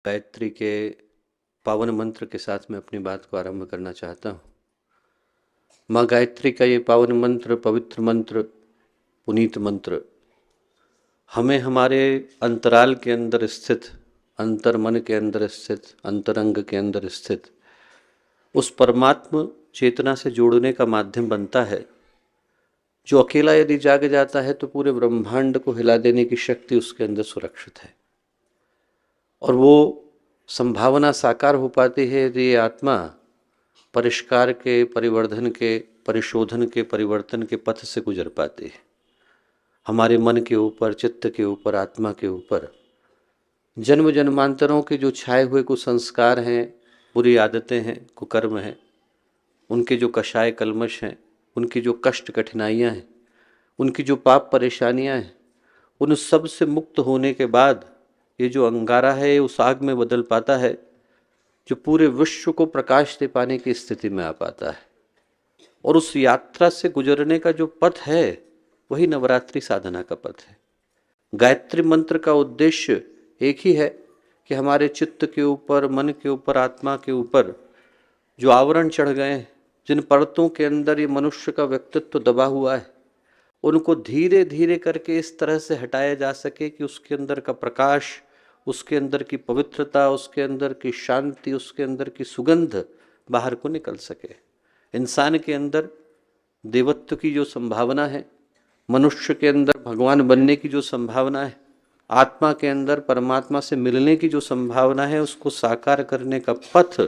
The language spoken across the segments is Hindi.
गायत्री के पावन मंत्र के साथ मैं अपनी बात को आरंभ करना चाहता हूँ। माँ गायत्री का ये पावन मंत्र, पवित्र मंत्र, पुनीत मंत्र हमें हमारे अंतराल के अंदर स्थित, अंतर मन के अंदर स्थित, अंतरंग के अंदर स्थित उस परमात्म चेतना से जोड़ने का माध्यम बनता है, जो अकेला यदि जाग जाता है तो पूरे ब्रह्मांड को हिला देने की शक्ति उसके अंदर सुरक्षित है। और वो संभावना साकार हो पाती है यदि ये आत्मा परिष्कार के, परिवर्धन के, परिशोधन के, परिवर्तन के पथ से गुजर पाती है। हमारे मन के ऊपर, चित्त के ऊपर, आत्मा के ऊपर जन्म जन्मांतरों के जो छाए हुए कुसंस्कार हैं, बुरी आदतें हैं, कुकर्म हैं, उनके जो कषाय कलमश हैं, उनकी जो कष्ट कठिनाइयाँ हैं, उनकी जो पाप परेशानियाँ हैं, उन सब से मुक्त होने के बाद ये जो अंगारा है उस आग में बदल पाता है, जो पूरे विश्व को प्रकाश दे पाने की स्थिति में आ पाता है। और उस यात्रा से गुजरने का जो पथ है वही नवरात्रि साधना का पथ है। गायत्री मंत्र का उद्देश्य एक ही है कि हमारे चित्त के ऊपर, मन के ऊपर, आत्मा के ऊपर जो आवरण चढ़ गए हैं, जिन परतों के अंदर ये मनुष्य का व्यक्तित्व दबा हुआ है, उनको धीरे धीरे करके इस तरह से हटाया जा सके कि उसके अंदर का प्रकाश, उसके अंदर की पवित्रता, उसके अंदर की शांति, उसके अंदर की सुगंध बाहर को निकल सके। इंसान के अंदर देवत्व की जो संभावना है, मनुष्य के अंदर भगवान बनने की जो संभावना है, आत्मा के अंदर परमात्मा से मिलने की जो संभावना है, उसको साकार करने का पथ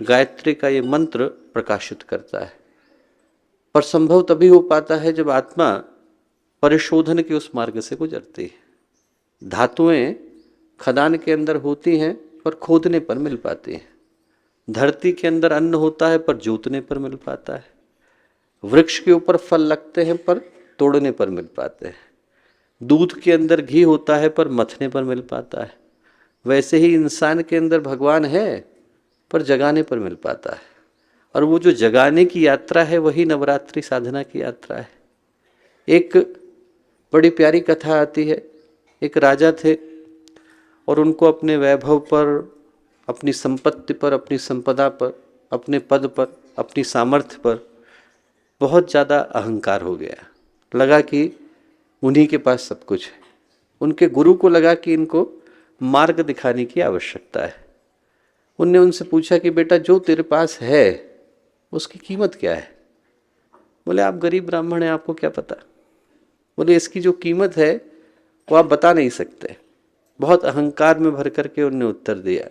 गायत्री का ये मंत्र प्रकाशित करता है। पर संभव तभी हो पाता है जब आत्मा परिशोधन के उस मार्ग से गुजरती है। धातुएं खदान के अंदर होती हैं पर खोदने पर मिल पाती हैं। धरती के अंदर अन्न होता है पर जोतने पर मिल पाता है। वृक्ष के ऊपर फल लगते हैं पर तोड़ने पर मिल पाते हैं। दूध के अंदर घी होता है पर मथने पर मिल पाता है। वैसे ही इंसान के अंदर भगवान है पर जगाने पर मिल पाता है। और वो जो जगाने की यात्रा है वही नवरात्रि साधना की यात्रा है। एक बड़ी प्यारी कथा आती है। एक राजा थे और उनको अपने वैभव पर, अपनी संपत्ति पर, अपनी संपदा पर, अपने पद पर, अपनी सामर्थ्य पर बहुत ज़्यादा अहंकार हो गया। लगा कि उन्हीं के पास सब कुछ है। उनके गुरु को लगा कि इनको मार्ग दिखाने की आवश्यकता है। उनने उनसे पूछा कि बेटा, जो तेरे पास है उसकी कीमत क्या है? बोले, आप गरीब ब्राह्मण हैं, आपको क्या पता। बोले, इसकी जो कीमत है वो आप बता नहीं सकते। बहुत अहंकार में भर करके उनने उत्तर दिया।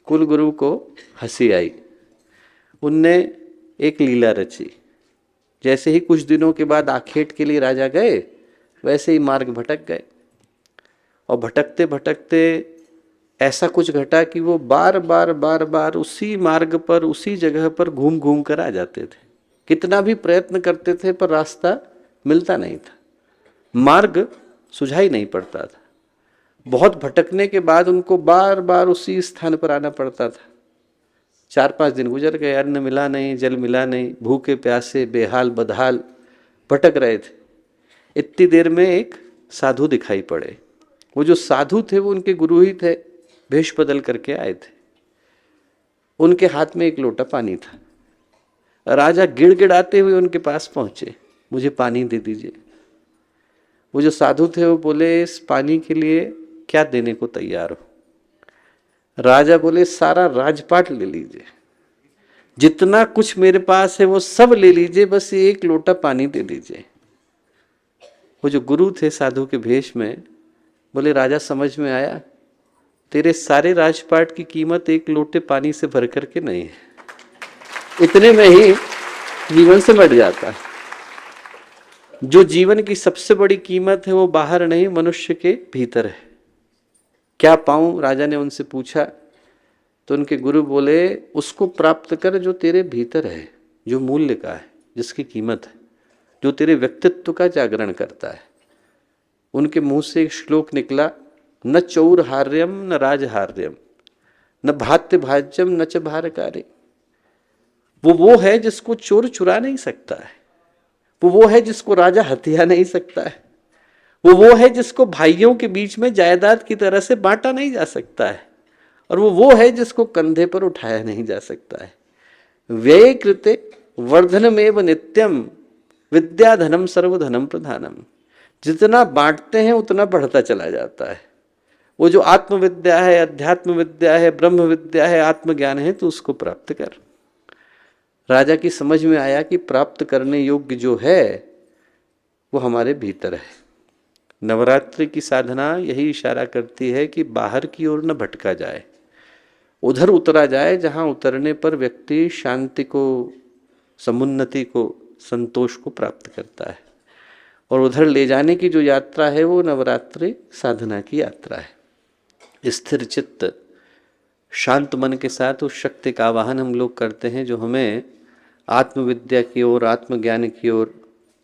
कुल गुरु को हंसी आई। उनने एक लीला रची। जैसे ही कुछ दिनों के बाद आखेट के लिए राजा गए, वैसे ही मार्ग भटक गए। और भटकते भटकते ऐसा कुछ घटा कि वो बार बार उसी मार्ग पर, उसी जगह पर घूम घूम कर आ जाते थे। कितना भी प्रयत्न करते थे पर रास्ता मिलता नहीं था, मार्ग सुझाई नहीं पड़ता था। बहुत भटकने के बाद उनको बार बार उसी स्थान पर आना पड़ता था। 4-5 दिन गुजर गए, अन्न मिला नहीं, जल मिला नहीं, भूखे प्यासे बेहाल बदहाल भटक रहे थे। इतनी देर में एक साधु दिखाई पड़े। वो जो साधु थे वो उनके गुरु ही थे, भेष बदल करके आए थे। उनके हाथ में एक लोटा पानी था। राजा गिड़गिड़ाते हुए उनके पास पहुंचे, मुझे पानी दे दीजिए। वो जो साधु थे वो बोले, इस पानी के लिए क्या देने को तैयार हो? राजा बोले, सारा राजपाट ले लीजिए, जितना कुछ मेरे पास है वो सब ले लीजिए, बस ये एक लोटा पानी दे दीजिए। वो जो गुरु थे साधु के भेष में बोले, राजा समझ में आया, तेरे सारे राजपाट की कीमत एक लोटे पानी से भर करके नहीं है। इतने में ही जीवन से बढ़ जाता है। जो जीवन की सबसे बड़ी कीमत है वो बाहर नहीं, मनुष्य के भीतर है। क्या पाऊं? राजा ने उनसे पूछा। तो उनके गुरु बोले, उसको प्राप्त कर जो तेरे भीतर है, जो मूल्य का है, जिसकी कीमत है, जो तेरे व्यक्तित्व का जागरण करता है। उनके मुंह से एक श्लोक निकला, न चौरहार्यम न राजहार्यम न भात्य भाज्यम न च भारकारी। वो है जिसको चोर चुरा नहीं सकता है। वो है जिसको राजा हथिया नहीं सकता है। वो है जिसको भाइयों के बीच में जायदाद की तरह से बांटा नहीं जा सकता है। और वो है जिसको कंधे पर उठाया नहीं जा सकता है। व्यय कृते वर्धनमेव नित्यम विद्याधनम सर्वधनम प्रधानम। जितना बांटते हैं उतना बढ़ता चला जाता है। वो जो आत्मविद्या है, अध्यात्म विद्या है, ब्रह्म विद्या है, आत्मज्ञान है, तो उसको प्राप्त कर। राजा की समझ में आया कि प्राप्त करने योग्य जो है वो हमारे भीतर है। नवरात्रि की साधना यही इशारा करती है कि बाहर की ओर न भटका जाए, उधर उतरा जाए जहां उतरने पर व्यक्ति शांति को, समुन्नति को, संतोष को प्राप्त करता है। और उधर ले जाने की जो यात्रा है वो नवरात्रि साधना की यात्रा है। स्थिर चित्त, शांत मन के साथ उस शक्ति का आवाहन हम लोग करते हैं जो हमें आत्मविद्या की ओर, आत्मज्ञान की ओर,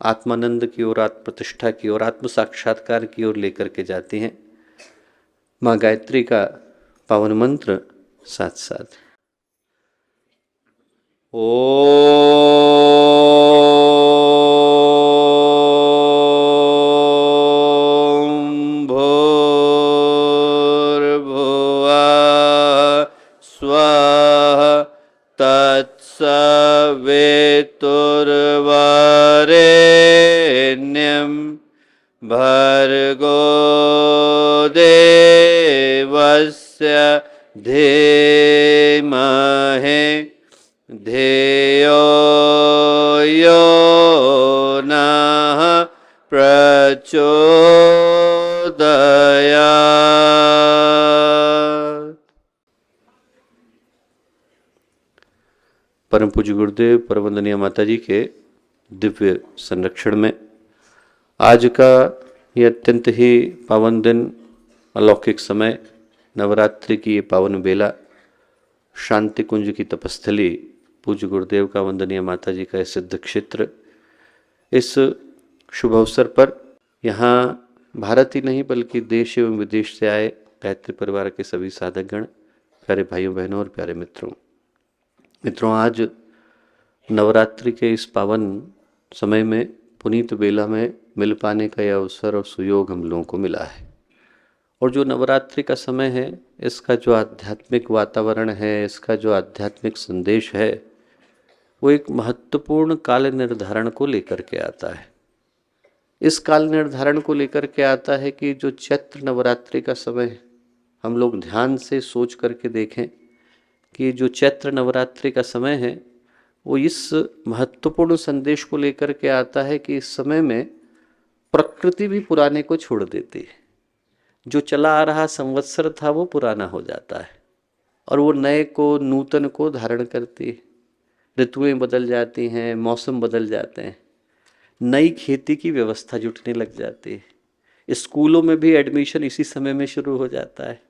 आत्मानंद की ओर, आत्म प्रतिष्ठा की ओर, आत्म साक्षात्कार की ओर लेकर के जाती हैं। माँ गायत्री का पावन मंत्र साथ साथ तत्सवितुर्वरेण्यं भर्गो देवस्य धीमहि धियो यो नः प्रचोदयात्। परम पूज्य गुरुदेव, परमवंदनीय माता जी के दिव्य संरक्षण में आज का ये अत्यंत ही पावन दिन, अलौकिक समय, नवरात्रि की ये पावन बेला, शांति कुंज की तपस्थली, पूज्य गुरुदेव का, वंदनीय माता जी का सिद्ध क्षेत्र, इस शुभ अवसर पर यहाँ भारत ही नहीं बल्कि देश एवं विदेश से आए गायत्री परिवार के सभी साधकगण, प्यारे भाइयों बहनों और प्यारे मित्रों, आज नवरात्रि के इस पावन समय में, पुनीत बेला में मिल पाने का यह अवसर और सुयोग हम लोगों को मिला है। और जो नवरात्रि का समय है, इसका जो आध्यात्मिक वातावरण है, इसका जो आध्यात्मिक संदेश है, वो एक महत्वपूर्ण काल निर्धारण को लेकर के आता है। इस काल निर्धारण को लेकर के आता है कि जो चैत्र नवरात्रि का समय है, हम लोग ध्यान से सोच करके देखें कि जो चैत्र नवरात्रि का समय है वो इस महत्वपूर्ण संदेश को लेकर के आता है कि इस समय में प्रकृति भी पुराने को छोड़ देती है। जो चला आ रहा संवत्सर था वो पुराना हो जाता है और वो नए को, नूतन को धारण करती है। ऋतुएं बदल जाती हैं, मौसम बदल जाते हैं, नई खेती की व्यवस्था जुटने लग जाती है। स्कूलों में भी एडमिशन इसी समय में शुरू हो जाता है।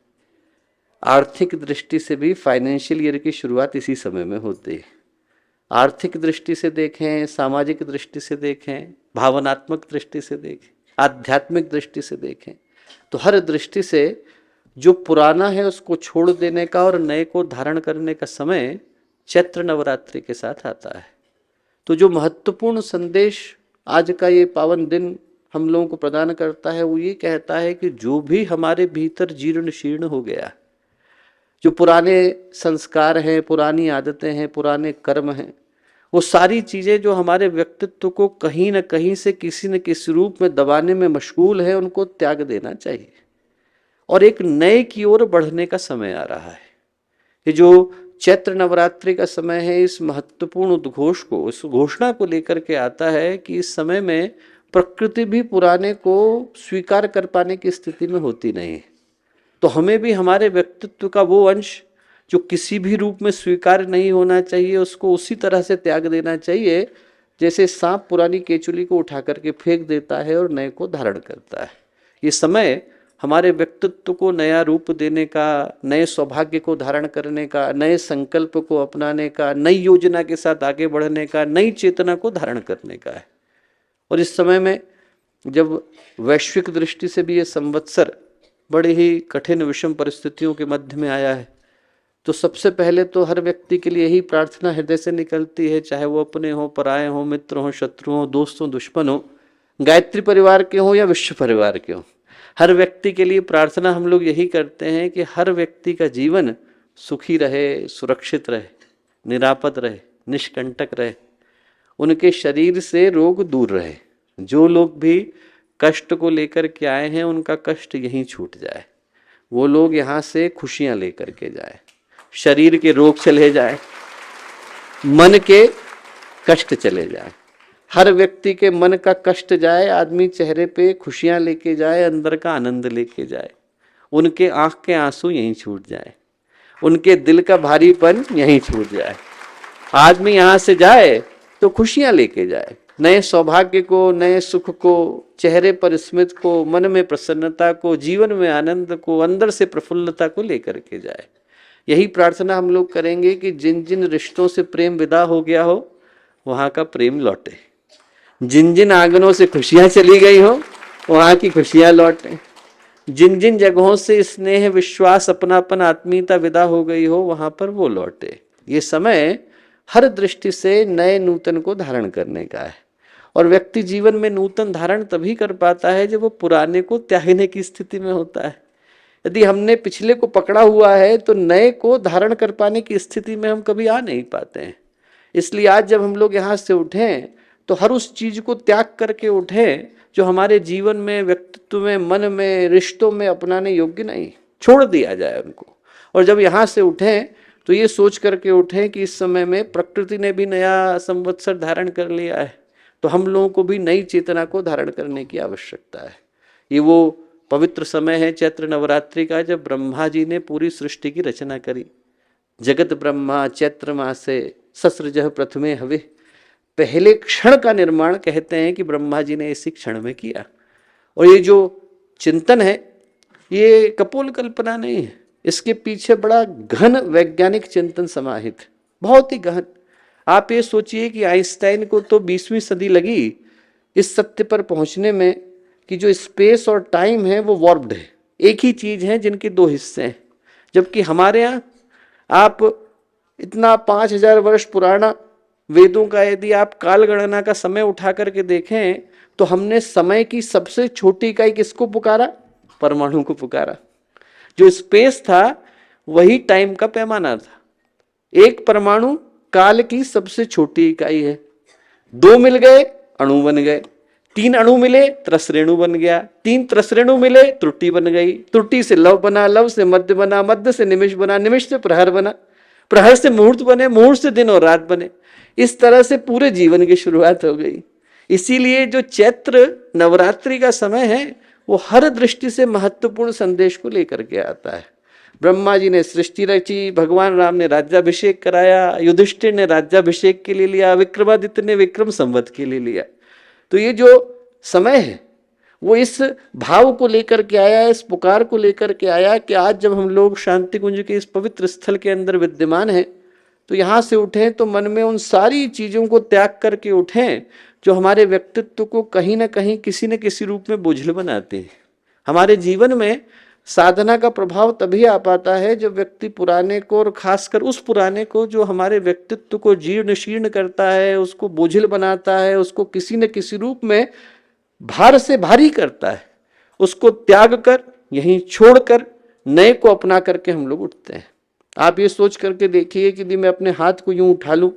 आर्थिक दृष्टि से भी फाइनेंशियल ईयर की शुरुआत इसी समय में होती है। आर्थिक दृष्टि से देखें, सामाजिक दृष्टि से देखें, भावनात्मक दृष्टि से देखें, आध्यात्मिक दृष्टि से देखें, तो हर दृष्टि से जो पुराना है उसको छोड़ देने का और नए को धारण करने का समय चैत्र नवरात्रि के साथ आता है। तो जो महत्वपूर्ण संदेश आज का ये पावन दिन हम लोगों को प्रदान करता है वो ये कहता है कि जो भी हमारे भीतर जीर्ण शीर्ण हो गया, जो पुराने संस्कार हैं, पुरानी आदतें हैं, पुराने कर्म हैं, वो सारी चीज़ें जो हमारे व्यक्तित्व को कहीं न कहीं से किसी न किसी रूप में दबाने में मशगूल है, उनको त्याग देना चाहिए और एक नए की ओर बढ़ने का समय आ रहा है। ये जो चैत्र नवरात्रि का समय है, इस महत्वपूर्ण उद्घोष को, इस घोषणा को लेकर के आता है कि इस समय में प्रकृति भी पुराने को स्वीकार कर पाने की स्थिति में होती नहीं है। तो हमें भी हमारे व्यक्तित्व का वो अंश जो किसी भी रूप में स्वीकार नहीं होना चाहिए, उसको उसी तरह से त्याग देना चाहिए जैसे सांप पुरानी केचुली को उठा करके फेंक देता है और नए को धारण करता है। ये समय हमारे व्यक्तित्व को नया रूप देने का, नए सौभाग्य को धारण करने का, नए संकल्प को अपनाने का, नई योजना के साथ आगे बढ़ने का, नई चेतना को धारण करने का है। और इस समय में जब वैश्विक दृष्टि से भी ये संवत्सर बड़े ही कठिन विषम परिस्थितियों के मध्य में आया है, तो सबसे पहले तो हर व्यक्ति के लिए यही प्रार्थना हृदय से निकलती है, चाहे वो अपने हों, पराये हों, मित्र हों, शत्रु हों, दोस्त हों, दुश्मन हों, गायत्री परिवार के हों या विश्व परिवार के हों, हर व्यक्ति के लिए प्रार्थना हम लोग यही करते हैं कि हर व्यक्ति का जीवन सुखी रहे, सुरक्षित रहे, निरापद रहे, निष्कंटक रहे, उनके शरीर से रोग दूर रहे। जो लोग भी कष्ट को लेकर के आए हैं उनका कष्ट यहीं छूट जाए, वो लोग यहाँ से खुशियाँ लेकर के जाए, शरीर के रोग चले जाए, मन के कष्ट चले जाए, हर व्यक्ति के मन का कष्ट जाए, आदमी चेहरे पे खुशियाँ लेके जाए, अंदर का आनंद लेके जाए, उनके आँख के आंसू यहीं छूट जाए, उनके दिल का भारीपन यहीं छूट जाए। आदमी यहाँ से जाए तो खुशियाँ लेके जाए, नए सौभाग्य को, नए सुख को, चेहरे पर स्मित को, मन में प्रसन्नता को, जीवन में आनंद को, अंदर से प्रफुल्लता को लेकर के जाए। यही प्रार्थना हम लोग करेंगे कि जिन जिन रिश्तों से प्रेम विदा हो गया हो वहाँ का प्रेम लौटे, जिन जिन आंगनों से खुशियाँ चली गई हो वहाँ की खुशियाँ लौटे, जिन जिन जगहों से स्नेह, विश्वास, अपनापन, आत्मीयता विदा हो गई हो वहाँ पर वो लौटे। ये समय हर दृष्टि से नए नूतन को धारण करने का है, और व्यक्ति जीवन में नूतन धारण तभी कर पाता है जब वो पुराने को त्यागने की स्थिति में होता है। यदि हमने पिछले को पकड़ा हुआ है तो नए को धारण कर पाने की स्थिति में हम कभी आ नहीं पाते हैं। इसलिए आज जब हम लोग यहाँ से उठें तो हर उस चीज को त्याग करके उठें जो हमारे जीवन में, व्यक्तित्व में, मन में, रिश्तों में अपनाने योग्य नहीं, छोड़ दिया जाए उनको। और जब यहाँ से उठें तो ये सोच करके उठें कि इस समय में प्रकृति ने भी नया संवत्सर धारण कर लिया है, तो हम लोगों को भी नई चेतना को धारण करने की आवश्यकता है। ये वो पवित्र समय है चैत्र नवरात्रि का, जब ब्रह्मा जी ने पूरी सृष्टि की रचना करी। जगत ब्रह्मा चैत्र मासे ससृजः प्रथमे हवे, पहले क्षण का निर्माण कहते हैं कि ब्रह्मा जी ने इसी क्षण में किया। और ये जो चिंतन है ये कपोल कल्पना नहीं है, इसके पीछे बड़ा घन वैज्ञानिक चिंतन समाहित है, बहुत ही गहन। आप ये सोचिए कि आइंस्टाइन को तो 20वीं सदी लगी इस सत्य पर पहुंचने में कि जो स्पेस और टाइम है वो वॉर्प्ड है, एक ही चीज है जिनके दो हिस्से हैं। जबकि हमारे यहाँ आप इतना 5000 वर्ष पुराना वेदों का यदि आप काल गणना का समय उठा करके देखें तो हमने समय की सबसे छोटी इकाई किसको पुकारा? परमाणु को पुकारा। जो स्पेस था वही टाइम का पैमाना था। एक परमाणु काल की सबसे छोटी इकाई है। 2 मिल गए अणु बन गए, 3 अणु मिले त्रसरेणु बन गया, 3 त्रसरेणु मिले त्रुटि बन गई, त्रुटि से लव बना, लव से मध्य बना, मध्य से निमिष बना, निमिष से प्रहर बना, प्रहर से मुहूर्त बने, मुहूर्त से दिन और रात बने। इस तरह से पूरे जीवन की शुरुआत हो गई। इसीलिए जो चैत्र नवरात्रि का समय है वो हर दृष्टि से महत्वपूर्ण संदेश को लेकर के आता है। ब्रह्मा जी ने सृष्टि रची, भगवान राम ने राज्याभिषेक कराया, युधिष्ठिर ने राज्याभिषेक के लिए लिया, विक्रमादित्य ने विक्रम संवत के लिए लिया। तो ये जो समय है वो इस भाव को लेकर के आया, इस पुकार को लेकर के आया कि आज जब हम लोग शांति कुंज के इस पवित्र स्थल के अंदर विद्यमान हैं तो यहाँ से उठें तो मन में उन सारी चीज़ों को त्याग करके उठें जो हमारे व्यक्तित्व को कहीं ना कहीं किसी न किसी रूप में बोझिल बनाते हैं। हमारे जीवन में साधना का प्रभाव तभी आ पाता है जब व्यक्ति पुराने को, और खासकर उस पुराने को जो हमारे व्यक्तित्व को जीर्ण शीर्ण करता है, उसको बोझिल बनाता है, उसको किसी न किसी रूप में भार से भारी करता है, उसको त्याग कर, यहीं छोड़कर नए को अपना करके हम लोग उठते हैं। आप ये सोच करके देखिए कि यदि मैं अपने हाथ को यूं उठा लूं,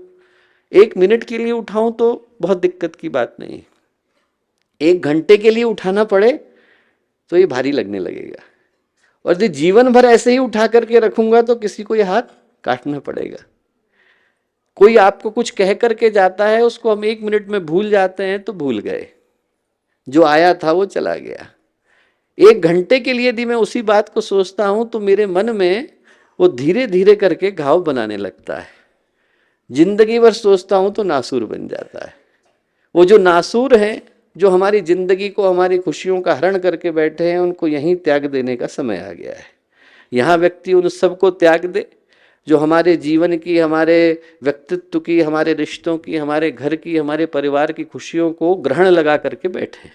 1 मिनट के लिए उठाऊं तो बहुत दिक्कत की बात नहीं, 1 घंटे के लिए उठाना पड़े तो ये भारी लगने लगेगा। और यदि जीवन भर ऐसे ही उठा करके रखूंगा तो किसी को ये हाथ काटना पड़ेगा। कोई आपको कुछ कह करके जाता है, उसको हम 1 मिनट में भूल जाते हैं तो भूल गए, जो आया था वो चला गया। 1 घंटे के लिए यदि मैं उसी बात को सोचता हूं तो मेरे मन में वो धीरे धीरे करके घाव बनाने लगता है। जिंदगी भर सोचता हूं तो नासूर बन जाता है। वो जो नासूर हैं, जो हमारी जिंदगी को, हमारी खुशियों का हरण करके बैठे हैं, उनको यहीं त्याग देने का समय आ गया है। यहाँ व्यक्ति उन सबको त्याग दे जो हमारे जीवन की, हमारे व्यक्तित्व की, हमारे रिश्तों की, हमारे घर की, हमारे परिवार की खुशियों को ग्रहण लगा करके बैठे हैं।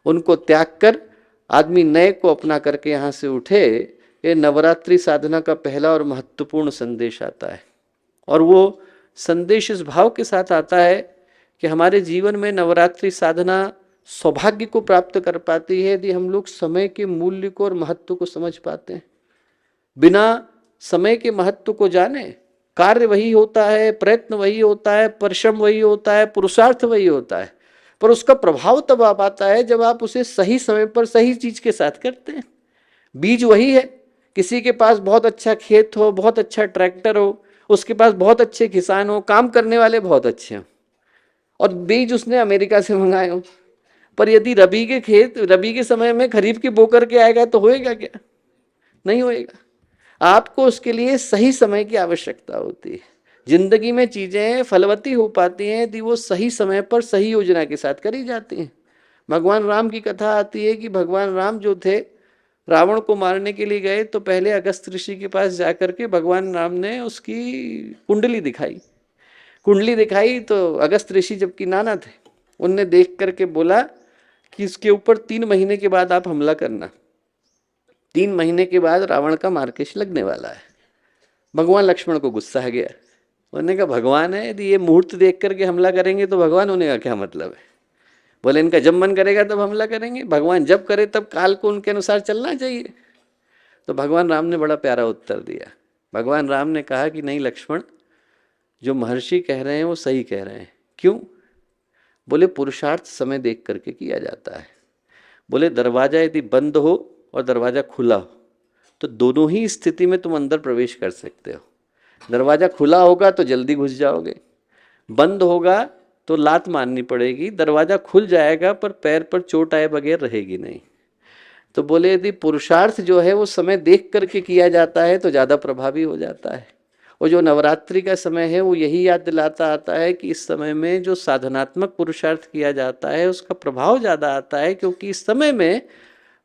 उनको त्याग कर आदमी नए को अपना करके यहाँ से उठे। ये नवरात्रि साधना का पहला और महत्वपूर्ण संदेश आता है। और वो संदेश इस भाव के साथ आता है कि हमारे जीवन में नवरात्रि साधना सौभाग्य को प्राप्त कर पाती है यदि हम लोग समय के मूल्य को और महत्व को समझ पाते हैं। बिना समय के महत्व को जाने कार्य वही होता है, प्रयत्न वही होता है, परिश्रम वही होता है, पुरुषार्थ वही होता है, पर उसका प्रभाव तब आ पाता है जब आप उसे सही समय पर सही चीज के साथ करते हैं। बीज वही है, किसी के पास बहुत अच्छा खेत हो, बहुत अच्छा ट्रैक्टर हो, उसके पास बहुत अच्छे किसान हो, काम करने वाले बहुत अच्छे हो, और बीज उसने अमेरिका से मंगाए हो, पर यदि रबी के समय में खरीफ की बो करके आएगा तो होएगा क्या? नहीं होएगा। आपको उसके लिए सही समय की आवश्यकता होती है। जिंदगी में चीजें फलवती हो पाती हैं यदि वो सही समय पर सही योजना के साथ करी जाती हैं। भगवान राम की कथा आती है कि भगवान राम जो थे रावण को मारने के लिए गए तो पहले अगस्त ऋषि के पास जाकर के भगवान राम ने उसकी कुंडली दिखाई तो अगस्त ऋषि जबकि नाना थे, उनने देख करके बोला कि इसके ऊपर 3 महीने के बाद आप हमला करना। 3 महीने के बाद रावण का मार्केश लगने वाला है। भगवान लक्ष्मण को गुस्सा आ गया, उन्होंने कहा भगवान है, यदि ये मुहूर्त देख करके हमला करेंगे तो भगवान होने का क्या मतलब है? बोले इनका जब मन करेगा तब हमला करेंगे, भगवान जब करे तब काल को उनके अनुसार चलना चाहिए। तो भगवान राम ने बड़ा प्यारा उत्तर दिया। भगवान राम ने कहा कि नहीं लक्ष्मण, जो महर्षि कह रहे हैं वो सही कह रहे हैं। क्यों? बोले पुरुषार्थ समय देख करके किया जाता है। बोले दरवाजा यदि बंद हो और दरवाजा खुला हो तो दोनों ही स्थिति में तुम अंदर प्रवेश कर सकते हो। दरवाजा खुला होगा तो जल्दी घुस जाओगे, बंद होगा तो लात मारनी पड़ेगी, दरवाजा खुल जाएगा पर पैर पर चोट आए बगैर रहेगी नहीं। तो बोले यदि पुरुषार्थ जो है वो समय देख करके किया जाता है तो ज़्यादा प्रभावी हो जाता है। और जो नवरात्रि का समय है वो यही याद दिलाता आता है कि इस समय में जो साधनात्मक पुरुषार्थ किया जाता है उसका प्रभाव ज़्यादा आता है, क्योंकि इस समय में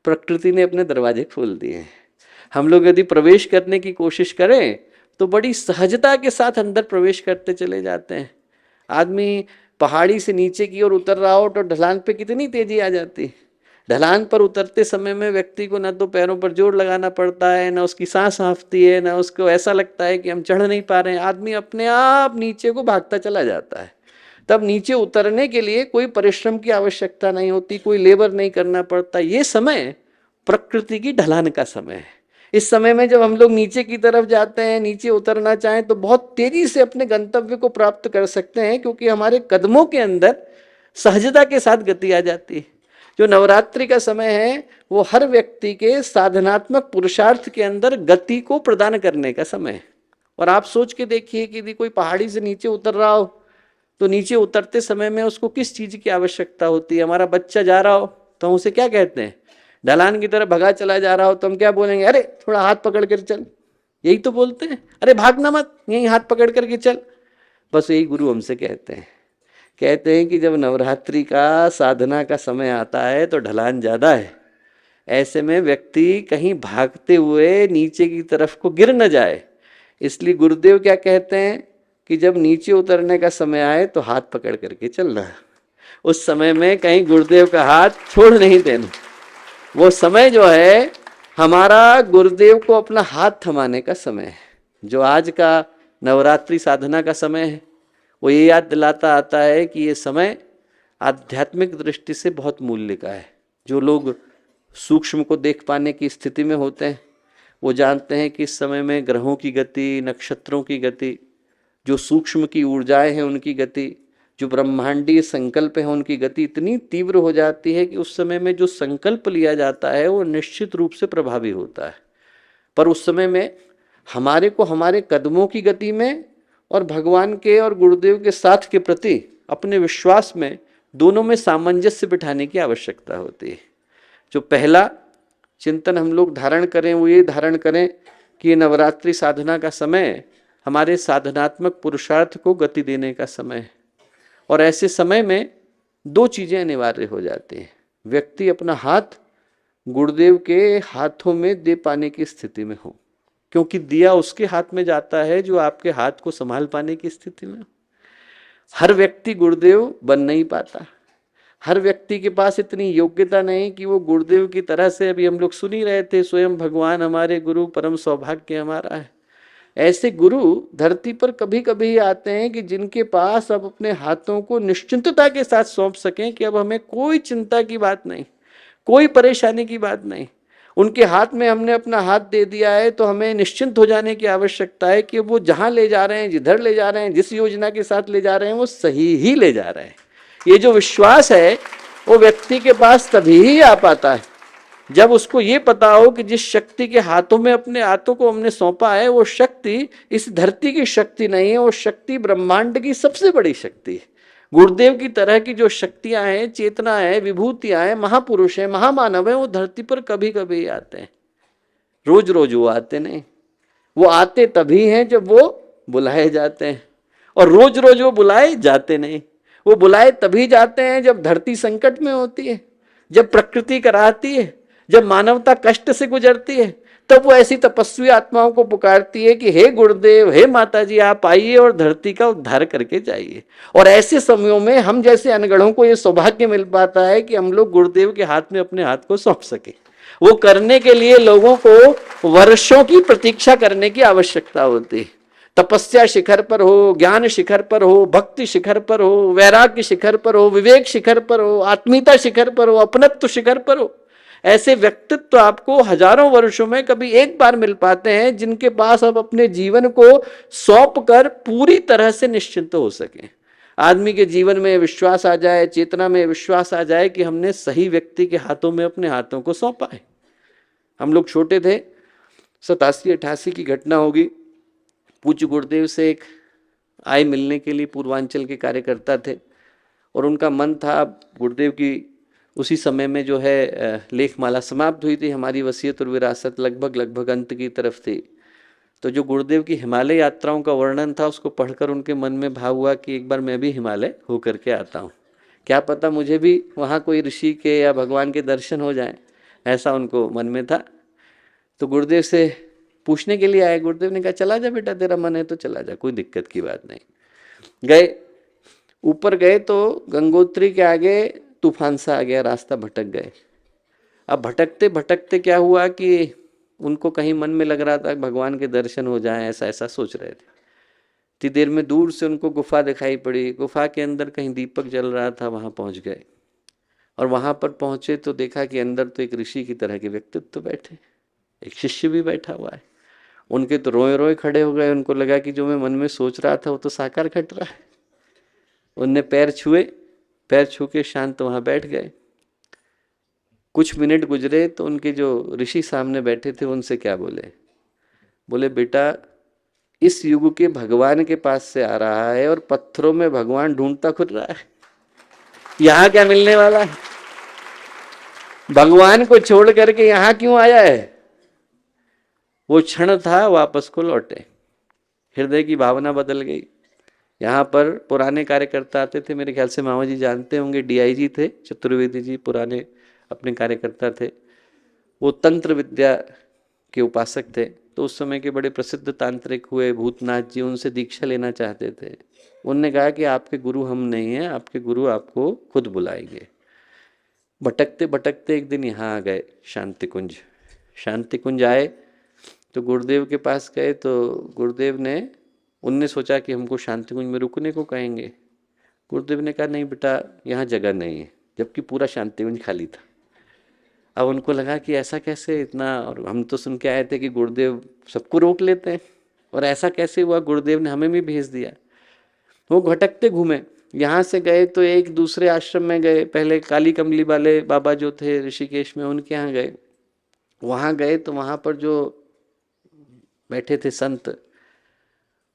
प्रकृति ने अपने दरवाजे खोल दिए हैं। हम लोग यदि प्रवेश करने की कोशिश करें तो बड़ी सहजता के साथ अंदर प्रवेश करते चले जाते हैं। आदमी पहाड़ी से नीचे की ओर उतर रहा हो तो ढलान पे कितनी तेजी आ जाती। ढलान पर उतरते समय में व्यक्ति को न तो पैरों पर जोर लगाना पड़ता है, न उसकी सांस हाँफती है, न उसको ऐसा लगता है कि हम चढ़ नहीं पा रहे हैं। आदमी अपने आप नीचे को भागता चला जाता है। तब नीचे उतरने के लिए कोई परिश्रम की आवश्यकता नहीं होती, कोई लेबर नहीं करना पड़ता। ये समय प्रकृति की ढलान का समय है। इस समय में जब हम लोग नीचे की तरफ जाते हैं, नीचे उतरना चाहें तो बहुत तेजी से अपने गंतव्य को प्राप्त कर सकते हैं, क्योंकि हमारे कदमों के अंदर सहजता के साथ गति आ जाती है। जो नवरात्रि का समय है वो हर व्यक्ति के साधनात्मक पुरुषार्थ के अंदर गति को प्रदान करने का समय है। और आप सोच के देखिए कि यदि कोई पहाड़ी से नीचे उतर रहा हो तो नीचे उतरते समय में उसको किस चीज की आवश्यकता होती है? हमारा बच्चा जा रहा हो तो हम उसे क्या कहते हैं? ढलान की तरफ भगा चला जा रहा हो तो हम क्या बोलेंगे? अरे थोड़ा हाथ पकड़ कर चल, यही तो बोलते हैं। अरे भागना मत, यही हाथ पकड़ करके चल। बस यही गुरु हमसे कहते हैं कि जब नवरात्रि का साधना का समय आता है तो ढलान ज़्यादा है। ऐसे में व्यक्ति कहीं भागते हुए नीचे की तरफ को गिर न जाए, इसलिए गुरुदेव क्या कहते हैं कि जब नीचे उतरने का समय आए तो हाथ पकड़ करके चलना। उस समय में कहीं गुरुदेव का हाथ छोड़ नहीं देना। वो समय जो है हमारा गुरुदेव को अपना हाथ थमाने का समय है। जो आज का नवरात्रि साधना का समय है वो ये याद दिलाता आता है कि ये समय आध्यात्मिक दृष्टि से बहुत मूल्य का है। जो लोग सूक्ष्म को देख पाने की स्थिति में होते हैं वो जानते हैं कि इस समय में ग्रहों की गति, नक्षत्रों की गति, जो सूक्ष्म की ऊर्जाएं हैं उनकी गति, जो ब्रह्मांडीय संकल्प है उनकी गति इतनी तीव्र हो जाती है कि उस समय में जो संकल्प लिया जाता है वो निश्चित रूप से प्रभावी होता है। पर उस समय में हमारे को हमारे कदमों की गति में और भगवान के और गुरुदेव के साथ के प्रति अपने विश्वास में, दोनों में सामंजस्य बिठाने की आवश्यकता होती है। जो पहला चिंतन हम लोग धारण करें वो ये धारण करें कि ये नवरात्रि साधना का समय हमारे साधनात्मक पुरुषार्थ को गति देने का समय है। और ऐसे समय में 2 चीजें अनिवार्य हो जाती हैं। व्यक्ति अपना हाथ गुरुदेव के हाथों में दे पाने की स्थिति में हो, क्योंकि दिया उसके हाथ में जाता है जो आपके हाथ को संभाल पाने की स्थिति में। हर व्यक्ति गुरुदेव बन नहीं पाता, हर व्यक्ति के पास इतनी योग्यता नहीं कि वो गुरुदेव की तरह से, अभी हम लोग सुन ही रहे थे, स्वयं भगवान हमारे गुरु, परम सौभाग्य हमारा है। ऐसे गुरु धरती पर कभी कभी आते हैं कि जिनके पास अब अपने हाथों को निश्चिंतता के साथ सौंप सकें कि अब हमें कोई चिंता की बात नहीं, कोई परेशानी की बात नहीं। उनके हाथ में हमने अपना हाथ दे दिया है तो हमें निश्चिंत हो जाने की आवश्यकता है कि वो जहां ले जा रहे हैं, जिधर ले जा रहे हैं, जिस योजना के साथ ले जा रहे हैं, वो सही ही ले जा रहे हैं। ये जो विश्वास है वो व्यक्ति के पास तभी ही आ पाता है जब उसको ये पता हो कि जिस शक्ति के हाथों में अपने हाथों को हमने सौंपा है वो शक्ति इस धरती की शक्ति नहीं है, वो शक्ति ब्रह्मांड की सबसे बड़ी शक्ति है। गुरुदेव की तरह की जो शक्तियां हैं, चेतना है, विभूतियां हैं, महापुरुष हैं, महामानव हैं, वो धरती पर कभी कभी आते हैं, रोज रोज वो आते नहीं। वो आते तभी हैं जब वो बुलाए जाते हैं, और रोज रोज वो बुलाए जाते नहीं। वो बुलाए तभी जाते हैं जब धरती संकट में होती है, जब प्रकृति कराती है, जब मानवता कष्ट से गुजरती है, तब वो ऐसी तपस्वी आत्माओं को पुकारती है कि हे गुरुदेव, हे माता जी, आप आइए और धरती का उद्धार करके जाइए। और ऐसे समयों में हम जैसे अनगढ़ों को ये सौभाग्य मिल पाता है कि हम लोग गुरुदेव के हाथ में अपने हाथ को सौंप सके। वो करने के लिए लोगों को वर्षों की प्रतीक्षा करने की आवश्यकता होती है। तपस्या शिखर पर हो, ज्ञान शिखर पर हो, भक्ति शिखर पर हो, वैराग्य शिखर पर हो, विवेक शिखर पर हो, आत्मीयता शिखर पर हो, अपनत्व शिखर पर हो, ऐसे व्यक्तित्व आपको हजारों वर्षों में कभी एक बार मिल पाते हैं जिनके पास आप अपने जीवन को सौंप कर पूरी तरह से निश्चिंत हो सके। आदमी के जीवन में विश्वास आ जाए, चेतना में विश्वास आ जाए कि हमने सही व्यक्ति के हाथों में अपने हाथों को सौंपा है। हम लोग छोटे थे, 87-88 की घटना होगी। पूज्य गुरुदेव से एक आए मिलने के लिए पूर्वांचल के कार्यकर्ता थे और उनका मन था, गुरुदेव की उसी समय में जो है लेखमाला समाप्त हुई थी, हमारी वसीयत और विरासत लगभग अंत की तरफ थी। तो जो गुरुदेव की हिमालय यात्राओं का वर्णन था उसको पढ़कर उनके मन में भाव हुआ कि एक बार मैं भी हिमालय हो करके आता हूँ, क्या पता मुझे भी वहाँ कोई ऋषि के या भगवान के दर्शन हो जाएं, ऐसा उनको मन में था। तो गुरुदेव से पूछने के लिए आए। गुरुदेव ने कहा चला जा बेटा, तेरा मन है तो चला जा, कोई दिक्कत की बात नहीं। गए, ऊपर गए तो गंगोत्री के आगे तूफान सा आ गया, रास्ता भटक गए। अब भटकते भटकते क्या हुआ कि उनको कहीं मन में लग रहा था भगवान के दर्शन हो जाएं, ऐसा ऐसा सोच रहे थे। इतनी देर में दूर से उनको गुफा दिखाई पड़ी, गुफा के अंदर कहीं दीपक जल रहा था, वहां पहुंच गए। और वहां पर पहुंचे तो देखा कि अंदर तो एक ऋषि की तरह के व्यक्तित्व बैठे, एक शिष्य भी बैठा हुआ है। उनके तो रोए रोए खड़े हो गए, उनको लगा कि जो मैं मन में सोच रहा था वो तो साकार घट रहा है। उनने पैर छुए, पैर छू के शांत वहां बैठ गए। कुछ मिनट गुजरे तो उनके जो ऋषि सामने बैठे थे उनसे क्या बोले, बोले बेटा इस युग के भगवान के पास से आ रहा है और पत्थरों में भगवान ढूंढता खुद रहा है, यहां क्या मिलने वाला है, भगवान को छोड़ करके यहां क्यों आया है। वो क्षण था, वापस को लौटे, हृदय की भावना बदल गई। यहाँ पर पुराने कार्यकर्ता आते थे, मेरे ख्याल से मामा जी जानते होंगे, डीआईजी थे चतुर्वेदी जी, पुराने अपने कार्यकर्ता थे। वो तंत्र विद्या के उपासक थे, तो उस समय के बड़े प्रसिद्ध तांत्रिक हुए भूतनाथ जी, उनसे दीक्षा लेना चाहते थे। उनने कहा कि आपके गुरु हम नहीं हैं, आपके गुरु आपको खुद बुलाएंगे। भटकते भटकते एक दिन यहाँ आ गए शांति कुंज। शांति कुंज आए तो गुरुदेव के पास गए तो गुरुदेव ने, उनने सोचा कि हमको शांति कुंज में रुकने को कहेंगे। गुरुदेव ने कहा नहीं बेटा यहाँ जगह नहीं है, जबकि पूरा शांति कुंज खाली था। अब उनको लगा कि ऐसा कैसे इतना, और हम तो सुन के आए थे कि गुरुदेव सबको रोक लेते हैं, और ऐसा कैसे हुआ, गुरुदेव ने हमें भी भेज दिया। वो भटकते घूमे, यहाँ से गए तो एक दूसरे आश्रम में गए, पहले काली कमली वाले बाबा जो थे ऋषिकेश में उनके यहाँ गए। वहाँ गए तो वहाँ पर जो बैठे थे संत,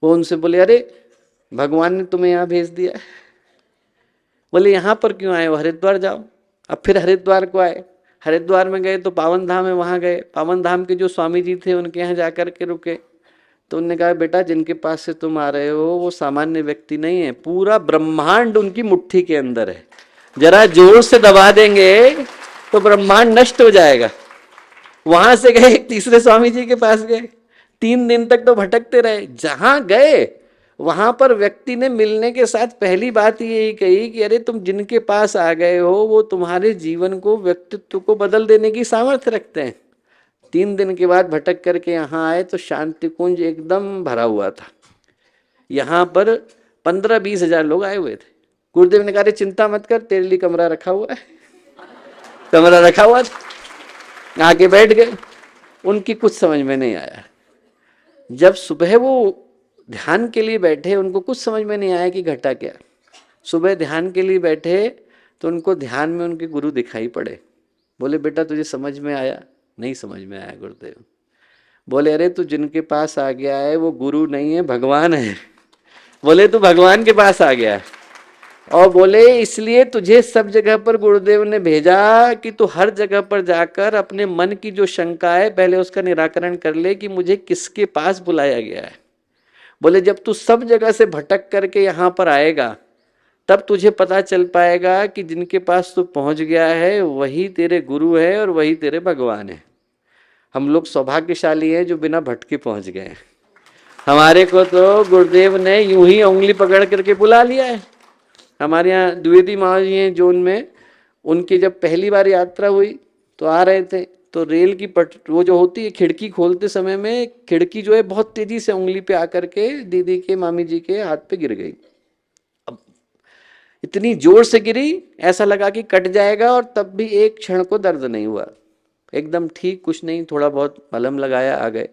वो उनसे बोले अरे भगवान ने तुम्हें यहाँ भेज दिया। बोले यहाँ पर क्यों आए हो, हरिद्वार जाओ। अब फिर हरिद्वार को आए, हरिद्वार में गए तो पावन धाम है, वहाँ गए। पावन धाम के जो स्वामी जी थे उनके यहाँ जाकर के रुके, तो उन्होंने कहा बेटा जिनके पास से तुम आ रहे हो वो सामान्य व्यक्ति नहीं है, पूरा ब्रह्मांड उनकी मुट्ठी के अंदर है, जरा जोर से दबा देंगे तो ब्रह्मांड नष्ट हो जाएगा। वहां से गए एक तीसरे स्वामी जी के पास गए, 3 दिन तक तो भटकते रहे। जहां गए वहां पर व्यक्ति ने मिलने के साथ पहली बात यही कही कि अरे तुम जिनके पास आ गए हो वो तुम्हारे जीवन को, व्यक्तित्व को बदल देने की सामर्थ्य रखते हैं, 3 दिन के बाद भटक करके यहाँ आए तो शांति कुंज एकदम भरा हुआ था। यहाँ पर 15-20 हजार लोग आए हुए थे। गुरुदेव ने कहा अरे चिंता मत कर, तेरे लिए कमरा रखा हुआ है। कमरा रखा हुआ था, आके बैठ गए। उनकी कुछ समझ में नहीं आया। जब सुबह वो ध्यान के लिए बैठे, उनको कुछ समझ में नहीं आया कि घटा क्या। सुबह ध्यान के लिए बैठे तो उनको ध्यान में उनके गुरु दिखाई पड़े। बोले बेटा तुझे समझ में आया? नहीं समझ में आया गुरुदेव। बोले अरे तू जिनके पास आ गया है वो गुरु नहीं है, भगवान है। बोले तू भगवान के पास आ गया है। और बोले इसलिए तुझे सब जगह पर गुरुदेव ने भेजा कि तू हर जगह पर जाकर अपने मन की जो शंका है पहले उसका निराकरण कर ले कि मुझे किसके पास बुलाया गया है। बोले जब तू सब जगह से भटक करके यहाँ पर आएगा तब तुझे पता चल पाएगा कि जिनके पास तू पहुँच गया है वही तेरे गुरु है और वही तेरे भगवान है। हम लोग सौभाग्यशाली हैं जो बिना भटके पहुँच गए हैं। हमारे को तो गुरुदेव ने यूं ही उंगली पकड़ करके बुला लिया है। हमारे यहाँ द्विवेदी महाराज हैं जोन में, उनकी जब पहली बार यात्रा हुई तो आ रहे थे तो रेल की वो जो होती है खिड़की खोलते समय में खिड़की जो है बहुत तेजी से उंगली पे आकर के दीदी के मामी जी के हाथ पे गिर गई। अब इतनी जोर से गिरी ऐसा लगा कि कट जाएगा और तब भी एक क्षण को दर्द नहीं हुआ, एकदम ठीक, कुछ नहीं, थोड़ा बहुत मलहम लगाया, आ गए।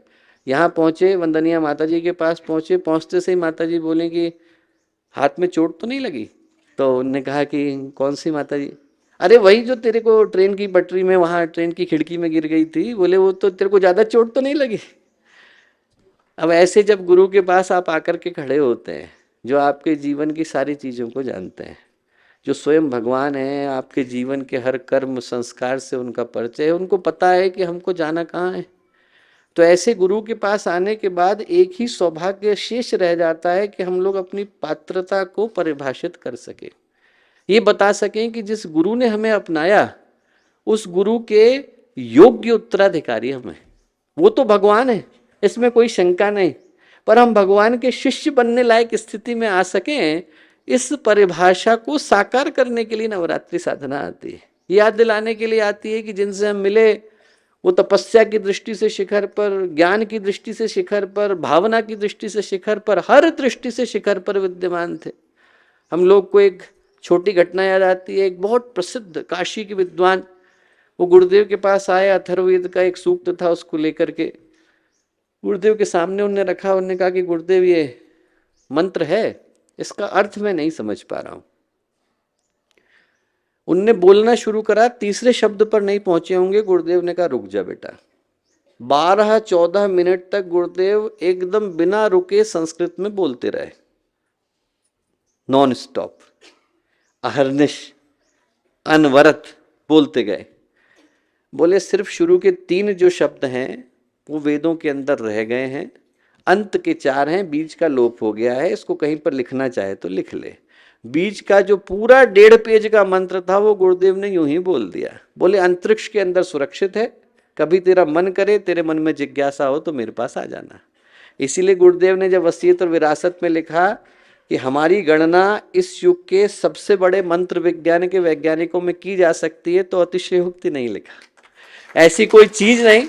यहाँ पहुँचे, वंदनिया माता जी के पास पहुँचे। पहुँचते से ही माता जी बोले कि हाथ में चोट तो नहीं लगी? तो उन्होंने कहा कि कौन सी माता जी? अरे वही जो तेरे को ट्रेन की पटरी में वहाँ ट्रेन की खिड़की में गिर गई थी। बोले वो तो तेरे को ज़्यादा चोट तो नहीं लगी? अब ऐसे जब गुरु के पास आप आकर के खड़े होते हैं, जो आपके जीवन की सारी चीज़ों को जानते हैं, जो स्वयं भगवान हैं, आपके जीवन के हर कर्म संस्कार से उनका परिचय है, उनको पता है कि हमको जाना कहाँ है। तो ऐसे गुरु के पास आने के बाद एक ही सौभाग्य शेष रह जाता है कि हम लोग अपनी पात्रता को परिभाषित कर सके, ये बता सकें कि जिस गुरु ने हमें अपनाया उस गुरु के योग्य उत्तराधिकारी हम हैं। वो तो भगवान है, इसमें कोई शंका नहीं, पर हम भगवान के शिष्य बनने लायक स्थिति में आ सकें, इस परिभाषा को साकार करने के लिए नवरात्रि साधना आती है। याद दिलाने के लिए आती है कि जिनसे हम मिले वो तपस्या की दृष्टि से शिखर पर, ज्ञान की दृष्टि से शिखर पर, भावना की दृष्टि से शिखर पर, हर दृष्टि से शिखर पर विद्यमान थे। हम लोग को एक छोटी घटना याद आती है। एक बहुत प्रसिद्ध काशी के विद्वान वो गुरुदेव के पास आए, अथर्ववेद का एक सूक्त था उसको लेकर के गुरुदेव के सामने उन्होंने रखा। उन्होंने कहा कि गुरुदेव ये मंत्र है, इसका अर्थ मैं नहीं समझ पा रहा हूं। उनने बोलना शुरू करा, तीसरे शब्द पर नहीं पहुंचे होंगे, गुरुदेव ने कहा रुक जा बेटा। 12-14 मिनट तक गुरुदेव एकदम बिना रुके संस्कृत में बोलते रहे, नॉन स्टॉप, अहर्निश अनवरत बोलते गए। बोले सिर्फ शुरू के 3 जो शब्द हैं वो वेदों के अंदर रह गए हैं, अंत के 4 हैं, बीच का लोप हो गया है, इसको कहीं पर लिखना चाहे तो लिख ले। बीच का जो पूरा 1.5 पेज का मंत्र था वो गुरुदेव ने यूं ही बोल दिया। बोले अंतरिक्ष के अंदर सुरक्षित है, कभी तेरा मन करे, तेरे मन में जिज्ञासा हो तो मेरे पास आ जाना। इसीलिए गुरुदेव ने जब वसीयत और विरासत में लिखा कि हमारी गणना इस युग के सबसे बड़े मंत्र विज्ञान के वैज्ञानिकों में की जा सकती है, तो अतिशयोक्ति नहीं लिखा। ऐसी कोई चीज नहीं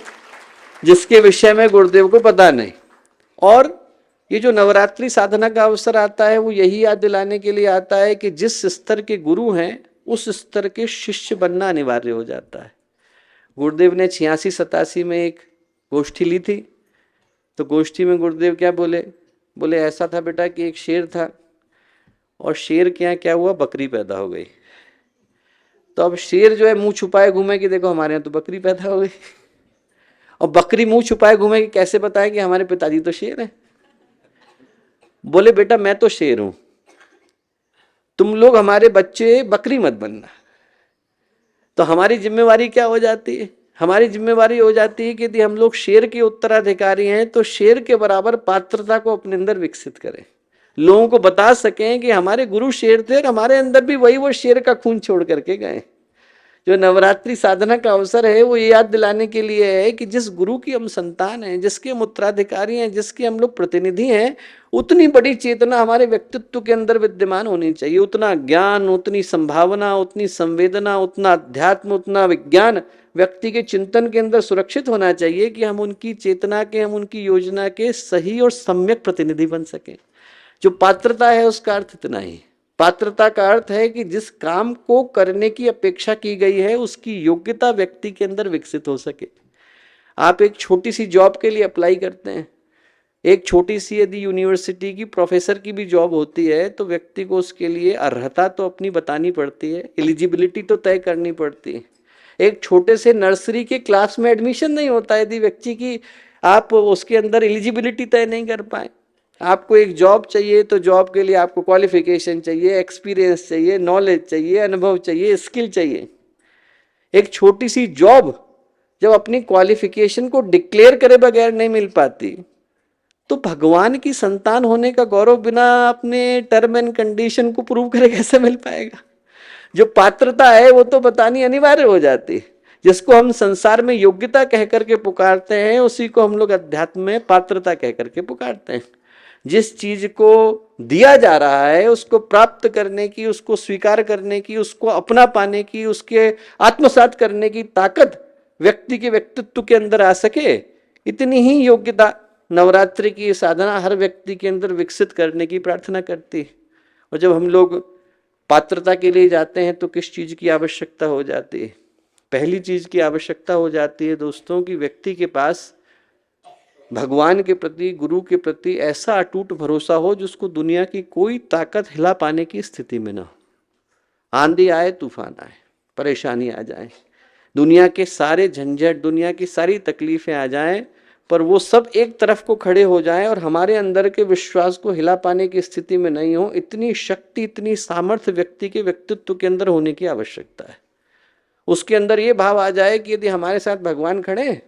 जिसके विषय में गुरुदेव को पता नहीं। और ये जो नवरात्रि साधना का अवसर आता है वो यही याद दिलाने के लिए आता है कि जिस स्तर के गुरु हैं उस स्तर के शिष्य बनना अनिवार्य हो जाता है। गुरुदेव ने 86-87 में एक गोष्ठी ली थी, तो गोष्ठी में गुरुदेव क्या बोले? बोले ऐसा था बेटा कि एक शेर था और शेर के यहाँ क्या हुआ, बकरी पैदा हो गई। तो अब शेर जो है मुंह छुपाए घूमे कि देखो हमारे यहाँ तो बकरी पैदा हो गई, और बकरी मुंह छुपाए घूमे कि कैसे बताए कि हमारे पिताजी तो शेर हैं। बोले बेटा मैं तो शेर हूं, तुम लोग हमारे बच्चे बकरी मत बनना। तो हमारी जिम्मेवारी क्या हो जाती है? हमारी जिम्मेवारी हो जाती है कि यदि हम लोग शेर के उत्तराधिकारी हैं तो शेर के बराबर पात्रता को अपने अंदर विकसित करें, लोगों को बता सकें कि हमारे गुरु शेर थे और हमारे अंदर भी वही वो शेर का खून छोड़ करके गए। जो नवरात्रि साधना का अवसर है वो ये याद दिलाने के लिए है कि जिस गुरु की हम संतान हैं, जिसके हम उत्तराधिकारी हैं, जिसके हम लोग प्रतिनिधि हैं, उतनी बड़ी चेतना हमारे व्यक्तित्व के अंदर विद्यमान होनी चाहिए। उतना ज्ञान, उतनी संभावना, उतनी संवेदना, उतना अध्यात्म, उतना विज्ञान व्यक्ति के चिंतन के अंदर सुरक्षित होना चाहिए कि हम उनकी चेतना के, हम उनकी योजना के सही और सम्यक प्रतिनिधि बन सकें। जो पात्रता है उसका अर्थ इतना ही। पात्रता का अर्थ है कि जिस काम को करने की अपेक्षा की गई है उसकी योग्यता व्यक्ति के अंदर विकसित हो सके। आप एक छोटी सी जॉब के लिए अप्लाई करते हैं, एक छोटी सी यदि यूनिवर्सिटी की प्रोफेसर की भी जॉब होती है तो व्यक्ति को उसके लिए अर्हता तो अपनी बतानी पड़ती है, एलिजिबिलिटी तो तय करनी पड़ती है। एक छोटे से नर्सरी के क्लास में एडमिशन नहीं होता यदि व्यक्ति की आप उसके अंदर एलिजिबिलिटी तय नहीं कर पाए। आपको एक जॉब चाहिए तो जॉब के लिए आपको क्वालिफिकेशन चाहिए, एक्सपीरियंस चाहिए, नॉलेज चाहिए, अनुभव चाहिए, स्किल चाहिए। एक छोटी सी जॉब जब अपनी क्वालिफिकेशन को डिक्लेयर करे बगैर नहीं मिल पाती तो भगवान की संतान होने का गौरव बिना अपने टर्म एंड कंडीशन को प्रूव करे कैसे मिल पाएगा। जो पात्रता है वो तो बतानी अनिवार्य हो जाती है। जिसको हम संसार में योग्यता कह करके पुकारते हैं उसी को हम लोग अध्यात्म में पात्रता कह करके पुकारते हैं। जिस चीज को दिया जा रहा है उसको प्राप्त करने की, उसको स्वीकार करने की, उसको अपना पाने की, उसके आत्मसात करने की ताकत व्यक्ति के व्यक्तित्व के अंदर आ सके, इतनी ही योग्यता नवरात्रि की साधना हर व्यक्ति के अंदर विकसित करने की प्रार्थना करती है। और जब हम लोग पात्रता के लिए जाते हैं तो किस चीज की आवश्यकता हो जाती है? पहली चीज की आवश्यकता हो जाती है दोस्तों कि व्यक्ति के पास भगवान के प्रति, गुरु के प्रति ऐसा अटूट भरोसा हो जिसको दुनिया की कोई ताकत हिला पाने की स्थिति में ना हो। आंधी आए, तूफान आए, परेशानी आ जाए, दुनिया के सारे झंझट, दुनिया की सारी तकलीफें आ जाएं, पर वो सब एक तरफ को खड़े हो जाएं और हमारे अंदर के विश्वास को हिला पाने की स्थिति में नहीं हो। इतनी शक्ति, इतनी सामर्थ्य व्यक्ति के व्यक्तित्व के अंदर होने की आवश्यकता है। उसके अंदर ये भाव आ जाए कि यदि हमारे साथ भगवान खड़े हैं,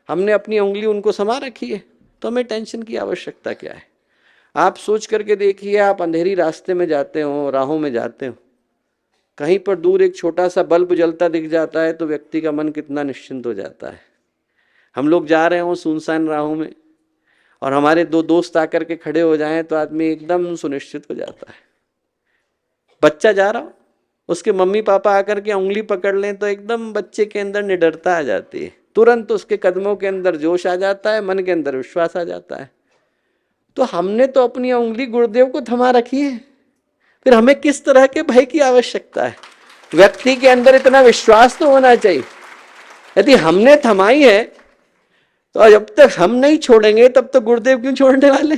हमने अपनी उंगली उनको समा रखी है, तो हमें टेंशन की आवश्यकता क्या है। आप सोच करके देखिए, आप अंधेरी रास्ते में जाते हो, राहों में जाते हो, कहीं पर दूर एक छोटा सा बल्ब जलता दिख जाता है तो व्यक्ति का मन कितना निश्चिंत हो जाता है। हम लोग जा रहे हो सुनसान राहों में और हमारे दो दोस्त आकर के खड़े हो जाएं तो आदमी एकदम सुनिश्चित हो जाता है। बच्चा जा रहा हो, उसके मम्मी पापा आकर के उंगली पकड़ लें तो एकदम बच्चे के अंदर निडरता आ जाती है, तुरंत उसके कदमों के अंदर जोश आ जाता है, मन के अंदर विश्वास आ जाता है। तो हमने तो अपनी उंगली गुरुदेव को थमा रखी है, फिर हमें किस तरह के भय की आवश्यकता है? व्यक्ति के अंदर इतना विश्वास तो होना चाहिए। यदि हमने थमाई है तो जब तक हम नहीं छोड़ेंगे तब तो गुरुदेव क्यों छोड़ने वाले?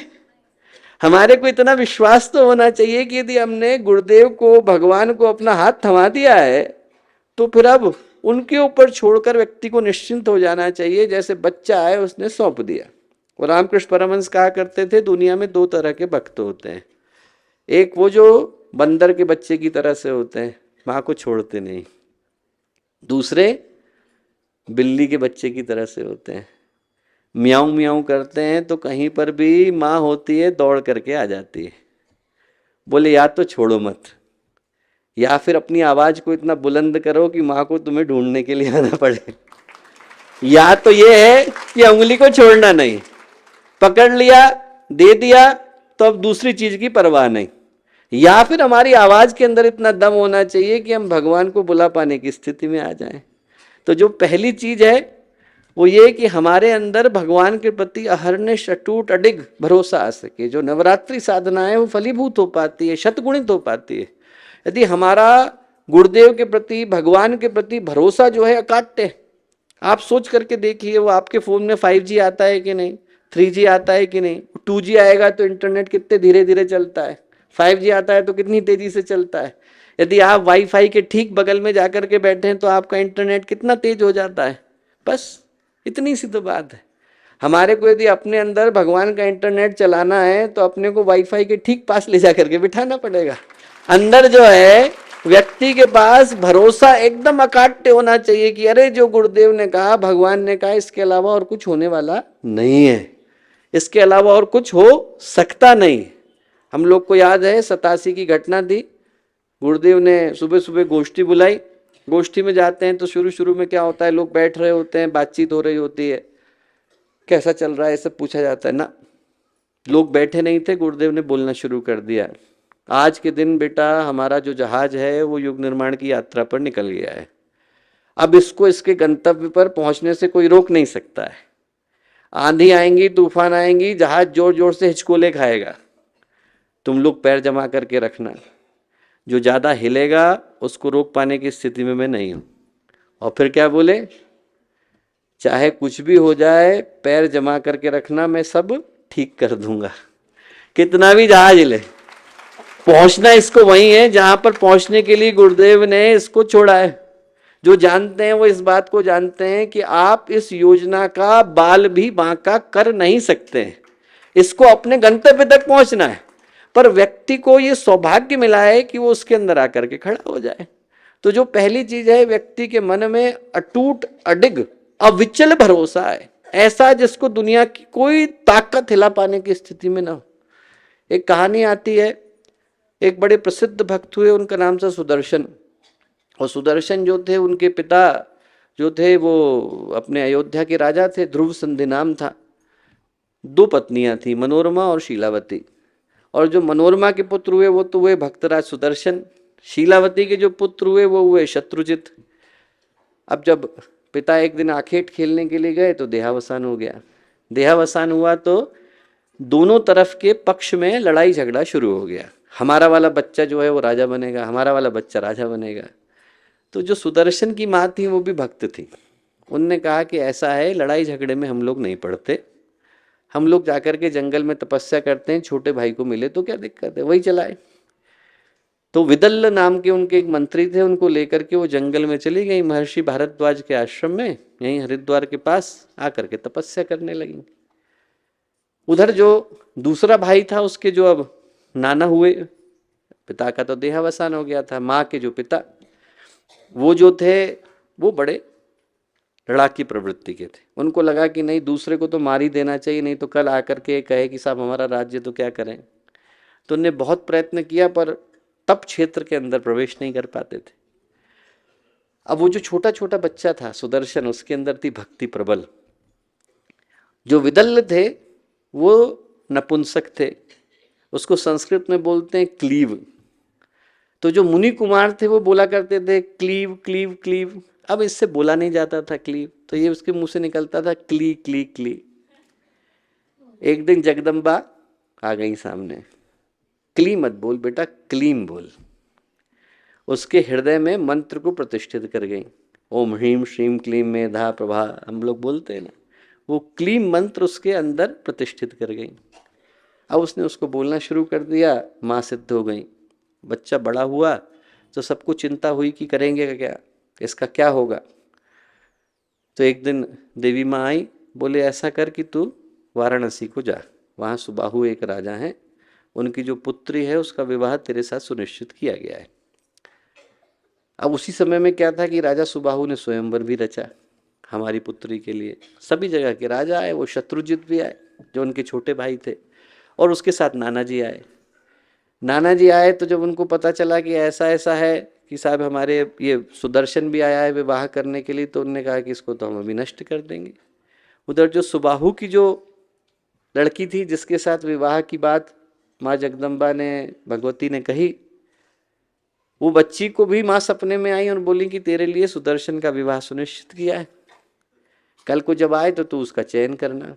हमारे को इतना विश्वास तो होना चाहिए कि यदि हमने गुरुदेव को, भगवान को अपना हाथ थमा दिया है तो फिर अब उनके ऊपर छोड़कर व्यक्ति को निश्चिंत हो जाना चाहिए। जैसे बच्चा है, उसने सौंप दिया। और रामकृष्ण परमहंस कहा करते थे दुनिया में दो तरह के भक्त होते हैं, एक वो जो बंदर के बच्चे की तरह से होते हैं, माँ को छोड़ते नहीं, दूसरे बिल्ली के बच्चे की तरह से होते हैं, म्याऊं म्याऊं करते हैं तो कहीं पर भी माँ होती है दौड़ करके आ जाती है। बोले या तो छोड़ो मत, या फिर अपनी आवाज को इतना बुलंद करो कि माँ को तुम्हें ढूंढने के लिए आना पड़े। या तो ये है कि उंगली को छोड़ना नहीं, पकड़ लिया, दे दिया तो अब दूसरी चीज की परवाह नहीं, या फिर हमारी आवाज के अंदर इतना दम होना चाहिए कि हम भगवान को बुला पाने की स्थिति में आ जाएं। तो जो पहली चीज है वो ये कि हमारे अंदर भगवान के प्रति अहर्निश, अटूट, अडिग भरोसा आ सके। जो नवरात्रि साधना है वो फलीभूत हो पाती है, शतगुणित हो पाती है यदि हमारा गुरुदेव के प्रति, भगवान के प्रति भरोसा जो है अकाट्य। आप सोच करके देखिए, वो आपके फोन में 5G आता है कि नहीं, 3G आता है कि नहीं, 2G आएगा तो इंटरनेट कितने धीरे धीरे चलता है, 5G आता है तो कितनी तेजी से चलता है। यदि आप वाईफाई के ठीक बगल में जाकर के बैठे हैं तो आपका इंटरनेट कितना तेज हो जाता है। बस इतनी सी तो बात है। हमारे को यदि अपने अंदर भगवान का इंटरनेट चलाना है तो अपने को वाईफाई के ठीक पास ले जा करके बिठाना पड़ेगा। अंदर जो है व्यक्ति के पास भरोसा एकदम अकाट्य होना चाहिए कि अरे जो गुरुदेव ने कहा, भगवान ने कहा, इसके अलावा और कुछ होने वाला नहीं है, इसके अलावा और कुछ हो सकता नहीं। हम लोग को याद है 87 की घटना थी, गुरुदेव ने सुबह सुबह गोष्ठी बुलाई, गोष्ठी में जाते हैं तो शुरू शुरू में क्या होता है, लोग बैठ रहे होते हैं, बातचीत हो रही होती है, कैसा चल रहा है सब पूछा जाता है ना। लोग बैठे नहीं थे, गुरुदेव ने बोलना शुरू कर दिया, आज के दिन बेटा हमारा जो जहाज है वो युग निर्माण की यात्रा पर निकल गया है। अब इसको इसके गंतव्य पर पहुंचने से कोई रोक नहीं सकता है। आंधी आएंगी, तूफान आएंगी, जहाज जोर जोर से हिचकोले खाएगा, तुम लोग पैर जमा करके रखना, जो ज्यादा हिलेगा उसको रोक पाने की स्थिति में मैं नहीं हूं। और फिर क्या बोले, चाहे कुछ भी हो जाए पैर जमा करके रखना, मैं सब ठीक कर दूंगा। कितना भी जहाज हिले, पहुंचना इसको वही है जहां पर पहुंचने के लिए गुरुदेव ने इसको छोड़ा है। जो जानते हैं वो इस बात को जानते हैं कि आप इस योजना का बाल भी बांका कर नहीं सकते हैं, इसको अपने गंतव्य तक पहुंचना है। पर व्यक्ति को ये सौभाग्य मिला है कि वो उसके अंदर आकर के खड़ा हो जाए। तो जो पहली चीज है, व्यक्ति के मन में अटूट अडिग अविचल भरोसा है, ऐसा जिसको दुनिया की कोई ताकत हिला पाने की स्थिति में ना हो। एक कहानी आती है, एक बड़े प्रसिद्ध भक्त हुए, उनका नाम था सुदर्शन। और सुदर्शन जो थे, उनके पिता जो थे वो अपने अयोध्या के राजा थे, ध्रुव संधि नाम था। दो पत्नियां थी, मनोरमा और शीलावती। और जो मनोरमा के पुत्र हुए वो तो हुए भक्तराज सुदर्शन, शीलावती के जो पुत्र हुए वो हुए शत्रुजित। अब जब पिता एक दिन आखेट खेलने के लिए गए तो देहावसान हो गया। देहावसान हुआ तो दोनों तरफ के पक्ष में लड़ाई झगड़ा शुरू हो गया, हमारा वाला बच्चा जो है वो राजा बनेगा, हमारा वाला बच्चा राजा बनेगा। तो जो सुदर्शन की माँ थी वो भी भक्त थी, उनने कहा कि ऐसा है, लड़ाई झगड़े में हम लोग नहीं पड़ते, हम लोग जाकर के जंगल में तपस्या करते हैं, छोटे भाई को मिले तो क्या दिक्कत है, वही चलाए। तो विदल्ल नाम के उनके एक मंत्री थे, उनको लेकर के वो जंगल में चली गई, महर्षि भारद्वाज के आश्रम में, यहीं हरिद्वार के पास आकर के तपस्या करने लगी। उधर जो दूसरा भाई था उसके जो अब नाना हुए, पिता का तो देहावसान हो गया था, माँ के जो पिता वो जो थे वो बड़े लड़ाकी प्रवृत्ति के थे। उनको लगा कि नहीं, दूसरे को तो मार ही देना चाहिए, नहीं तो कल आकर के कहे कि साहब हमारा राज्य तो क्या करें। तो उन्होंने बहुत प्रयत्न किया पर तप क्षेत्र के अंदर प्रवेश नहीं कर पाते थे। अब वो जो छोटा छोटा बच्चा था सुदर्शन, उसके अंदर थी भक्ति प्रबल। जो विदल्ल थे वो नपुंसक थे, उसको संस्कृत में बोलते हैं क्लीव। तो जो मुनि कुमार थे वो बोला करते थे क्लीव क्लीव क्लीव। अब इससे बोला नहीं जाता था क्लीव, तो ये उसके मुंह से निकलता था क्ली क्ली क्ली। एक दिन जगदम्बा आ गई सामने, क्ली मत बोल बेटा, क्लीम बोल। उसके हृदय में मंत्र को प्रतिष्ठित कर गई। ओम ह्रीम श्रीम क्लीम मेधा प्रभा हम लोग बोलते हैं ना, वो क्लीम मंत्र उसके अंदर प्रतिष्ठित कर गई। अब उसने उसको बोलना शुरू कर दिया, माँ सिद्ध हो गई। बच्चा बड़ा हुआ तो सबको चिंता हुई कि करेंगे क्या, इसका क्या होगा। तो एक दिन देवी माँ आई, बोले ऐसा कर कि तू वाराणसी को जा, वहाँ सुबाहु एक राजा हैं, उनकी जो पुत्री है उसका विवाह तेरे साथ सुनिश्चित किया गया है। अब उसी समय में क्या था कि राजा सुबाहु ने स्वयंवर भी रचा हमारी पुत्री के लिए। सभी जगह के राजा आए, वो शत्रुजित भी आए जो उनके छोटे भाई थे, और उसके साथ नाना जी आए। नाना जी आए तो जब उनको पता चला कि ऐसा ऐसा है कि साहब हमारे ये सुदर्शन भी आया है विवाह करने के लिए, तो उन्होंने कहा कि इसको तो हम अभी नष्ट कर देंगे। उधर जो सुबाहु की जो लड़की थी जिसके साथ विवाह की बात माँ जगदम्बा ने, भगवती ने कही, वो बच्ची को भी माँ सपने में आई और बोली कि तेरे लिए सुदर्शन का विवाह सुनिश्चित किया है, कल को जब आए तो तू उसका चयन करना।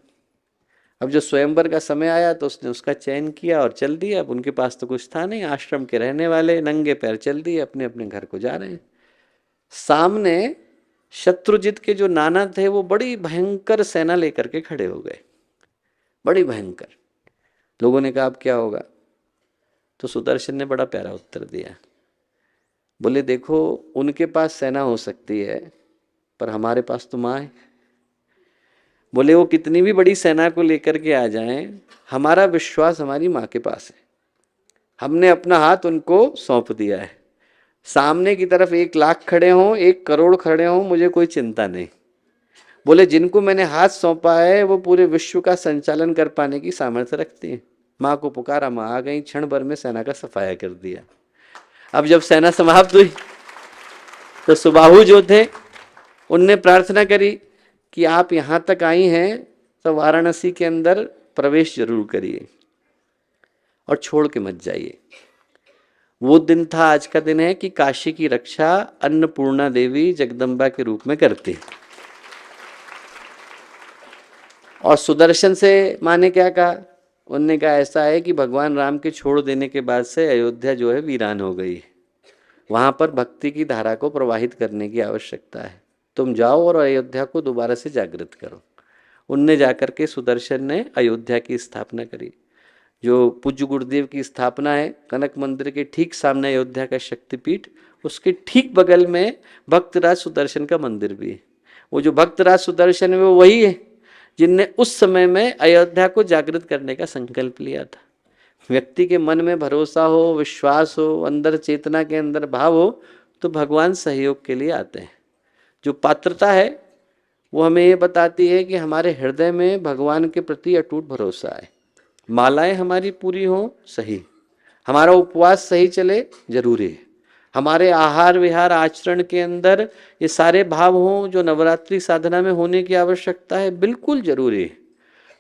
अब जो स्वयंवर का समय आया तो उसने उसका चयन किया और चल दिया। अब उनके पास तो कुछ था नहीं, आश्रम के रहने वाले नंगे पैर चल दिए, अपने अपने घर को जा रहे हैं। सामने शत्रुजित के जो नाना थे वो बड़ी भयंकर सेना लेकर के खड़े हो गए, बड़ी भयंकर। लोगों ने कहा अब क्या होगा, तो सुदर्शन ने बड़ा प्यारा उत्तर दिया, बोले देखो उनके पास सेना हो सकती है पर हमारे पास तो माँ है। बोले वो कितनी भी बड़ी सेना को लेकर के आ जाएं, हमारा विश्वास हमारी माँ के पास है, हमने अपना हाथ उनको सौंप दिया है। सामने की तरफ 1,00,000 खड़े हों, 1 करोड़ खड़े हों, मुझे कोई चिंता नहीं। बोले जिनको मैंने हाथ सौंपा है वो पूरे विश्व का संचालन कर पाने की सामर्थ्य रखती है। माँ को पुकारा, माँ आ गई, क्षण भर में सेना का सफाया कर दिया। अब जब सेना समाप्त हुई तो सुबाहु जो थे उनने प्रार्थना करी कि आप यहाँ तक आई हैं तो वाराणसी के अंदर प्रवेश जरूर करिए और छोड़ के मत जाइए। वो दिन था, आज का दिन है कि काशी की रक्षा अन्नपूर्णा देवी जगदम्बा के रूप में करती। और सुदर्शन से माँ ने क्या कहा? उनने कहा ऐसा है कि भगवान राम के छोड़ देने के बाद से अयोध्या जो है वीरान हो गई, वहां पर भक्ति की धारा को प्रवाहित करने की आवश्यकता है, तुम जाओ और अयोध्या को दोबारा से जागृत करो। उनने जाकर के सुदर्शन ने अयोध्या की स्थापना करी। जो पूज्य गुरुदेव की स्थापना है कनक मंदिर के ठीक सामने अयोध्या का शक्तिपीठ, उसके ठीक बगल में भक्तराज सुदर्शन का मंदिर भी है। वो जो भक्तराज सुदर्शन है वो वही है जिनने उस समय में अयोध्या को जागृत करने का संकल्प लिया था। व्यक्ति के मन में भरोसा हो, विश्वास हो, अंदर चेतना के अंदर भाव हो तो भगवान सहयोग के लिए आते हैं। जो पात्रता है वो हमें ये बताती है कि हमारे हृदय में भगवान के प्रति अटूट भरोसा है। मालाएं हमारी पूरी हो सही, हमारा उपवास सही चले जरूरी है, हमारे आहार विहार आचरण के अंदर ये सारे भाव हों जो नवरात्रि साधना में होने की आवश्यकता है, बिल्कुल जरूरी है।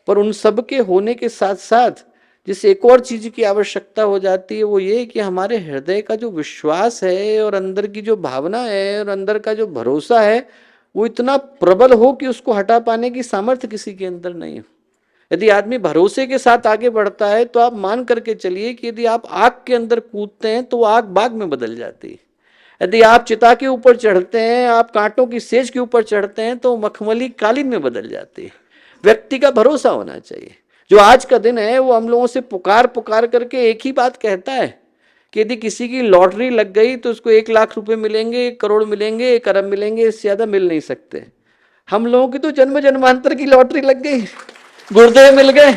पर उन सब के होने के साथ साथ जिस एक और चीज की आवश्यकता हो जाती है वो ये कि हमारे हृदय का जो विश्वास है और अंदर की जो भावना है और अंदर का जो भरोसा है वो इतना प्रबल हो कि उसको हटा पाने की सामर्थ्य किसी के अंदर नहीं हो। यदि आदमी भरोसे के साथ आगे बढ़ता है तो आप मान करके चलिए कि यदि आप आग के अंदर कूदते हैं तो वो आग बाग में बदल जाती है। यदि आप चिता के ऊपर चढ़ते हैं, आप कांटों की सेज के ऊपर चढ़ते हैं तो मखमली कालीन में बदल जाती है। व्यक्ति का भरोसा होना चाहिए। जो आज का दिन है वो हम लोगों से पुकार पुकार करके एक ही बात कहता है कि यदि किसी की लॉटरी लग गई तो उसको 1 लाख रुपए मिलेंगे, 1 करोड़ मिलेंगे, 1 अरब मिलेंगे, इससे ज्यादा मिल नहीं सकते। हम लोगों की तो जन्म जन्मांतर की लॉटरी लग गई, गुरुदेव मिल गए।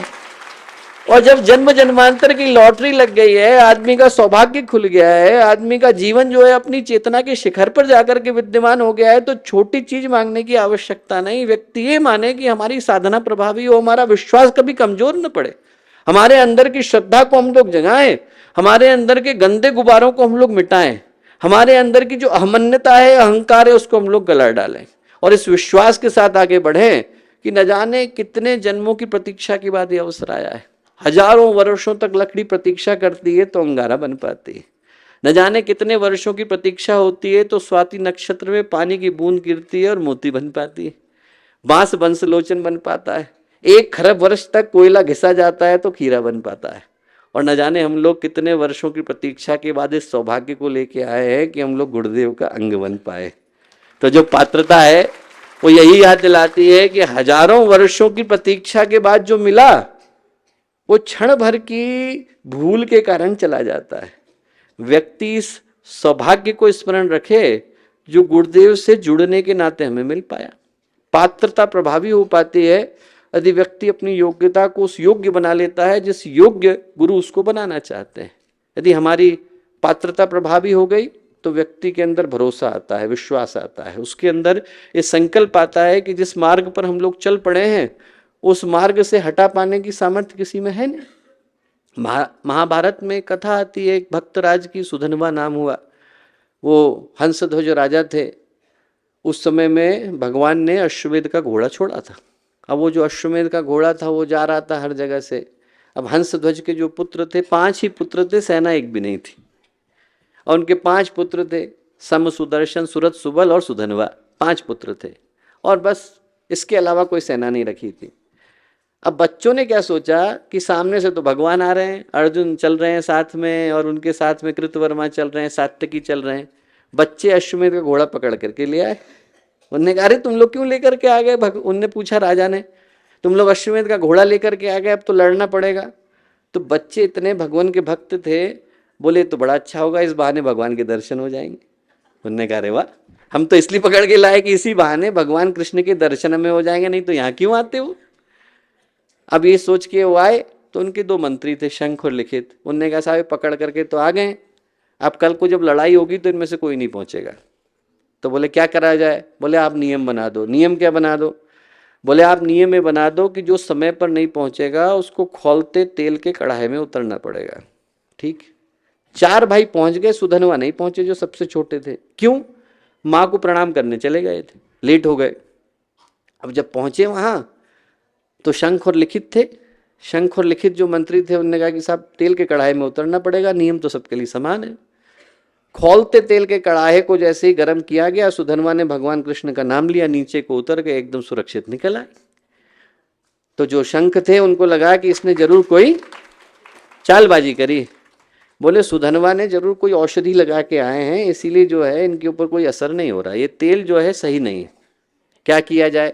और जब जन्म जन्मांतर की लॉटरी लग गई है, आदमी का सौभाग्य खुल गया है, आदमी का जीवन जो है अपनी चेतना के शिखर पर जाकर के विद्यमान हो गया है, तो छोटी चीज मांगने की आवश्यकता नहीं। व्यक्ति ये माने कि हमारी साधना प्रभावी हो, हमारा विश्वास कभी कमजोर न पड़े, हमारे अंदर की श्रद्धा को हम लोग जगाएं, हमारे अंदर के गंदे गुब्बारों को हम लोग मिटाएं, हमारे अंदर की जो अहमन्यता है, अहंकार है, उसको हम लोग गला डालें और इस विश्वास के साथ आगे बढ़ें कि न जाने कितने जन्मों की प्रतीक्षा के बाद ये अवसर आया है। हजारों वर्षों तक लकड़ी प्रतीक्षा करती है तो अंगारा बन पाती है। न जाने कितने वर्षों की प्रतीक्षा होती है तो स्वाति नक्षत्र में पानी की बूंद गिरती है और मोती बन पाती है, बांस बंसलोचन बन पाता है। 1 खरब वर्ष तक कोयला घिसा जाता है तो खीरा बन पाता है। और न जाने हम लोग कितने वर्षों की प्रतीक्षा के बाद इस सौभाग्य को लेके आए हैं कि हम लोग गुरुदेव का अंग बन पाए। तो जो पात्रता है वो यही याद दिलाती है कि हजारों वर्षों की प्रतीक्षा के बाद जो मिला वो क्षण भर की भूल के कारण चला जाता है। व्यक्ति इस सौभाग्य को स्मरण रखे जो गुरुदेव से जुड़ने के नाते हमें मिल पाया। पात्रता प्रभावी हो पाती है यदि व्यक्ति अपनी योग्यता को उस योग्य बना लेता है जिस योग्य गुरु उसको बनाना चाहते हैं। यदि हमारी पात्रता प्रभावी हो गई तो व्यक्ति के अंदर भरोसा आता है, विश्वास आता है, उसके अंदर ये संकल्प आता है कि जिस मार्ग पर हम लोग चल पड़े हैं उस मार्ग से हटा पाने की सामर्थ्य किसी में है नहीं। महाभारत में कथा आती है, एक भक्तराज की सुधनवा नाम हुआ, वो हंसध्वज राजा थे। उस समय में भगवान ने अश्वमेध का घोड़ा छोड़ा था। अब वो जो अश्वमेध का घोड़ा था वो जा रहा था हर जगह से। अब हंसध्वज के जो पुत्र थे, 5 ही पुत्र थे, सेना एक भी नहीं थी। और उनके 5 पुत्र थे, सम, सुदर्शन, सुरथ, सुबल और सुधनवा, 5 पुत्र थे और बस इसके अलावा कोई सेना नहीं रखी थी। अब बच्चों ने क्या सोचा कि सामने से तो भगवान आ रहे हैं, अर्जुन चल रहे हैं साथ में और उनके साथ में कृतवर्मा चल रहे हैं, सात्यकी चल रहे हैं। बच्चे अश्वमेध का घोड़ा पकड़ करके ले आए। उन्होंने कहा अरे तुम लोग क्यों लेकर के आ गए? उनने पूछा राजा ने, तुम लोग अश्वमेध का घोड़ा लेकर के आ गए, अब तो लड़ना पड़ेगा। तो बच्चे इतने भगवान के भक्त थे, बोले तो बड़ा अच्छा होगा, इस बहाने भगवान के दर्शन हो जाएंगे। उन्होंने कहा अरे वाह, हम तो इसलिए पकड़ के लाए कि इसी बहाने भगवान कृष्ण के दर्शन में हो जाएंगे, नहीं तो यहाँ क्यों आते हो। अब ये सोच के वो आए तो उनके 2 मंत्री थे, शंख और लिखित। उनने कहा साहब पकड़ करके तो आ गए, अब कल को जब लड़ाई होगी तो इनमें से कोई नहीं पहुंचेगा। तो बोले क्या करा जाए? बोले आप नियम बना दो। नियम क्या बना दो? बोले आप नियम में बना दो कि जो समय पर नहीं पहुंचेगा उसको खौलते तेल के कढ़ाई में उतरना पड़ेगा। ठीक। 4 भाई पहुंच गए, सुधनवा नहीं पहुंचे जो सबसे छोटे थे। क्यों? माँ को प्रणाम करने चले गए थे, लेट हो गए। अब जब पहुंचे वहां तो शंख और लिखित थे। शंख और लिखित जो मंत्री थे उन्होंने कहा कि साहब तेल के कढ़ाई में उतरना पड़ेगा, नियम तो सबके लिए समान है। खौलते तेल के कढ़ाई को जैसे ही गर्म किया गया, सुधनवा ने भगवान कृष्ण का नाम लिया, नीचे को उतर के एकदम सुरक्षित निकल आए। तो जो शंख थे उनको लगा कि इसने जरूर कोई चालबाजी करी। बोले सुधनवा ने जरूर कोई औषधि लगा के आए हैं, इसीलिए जो है इनके ऊपर कोई असर नहीं हो रहा, ये तेल जो है सही नहीं है, क्या किया जाए।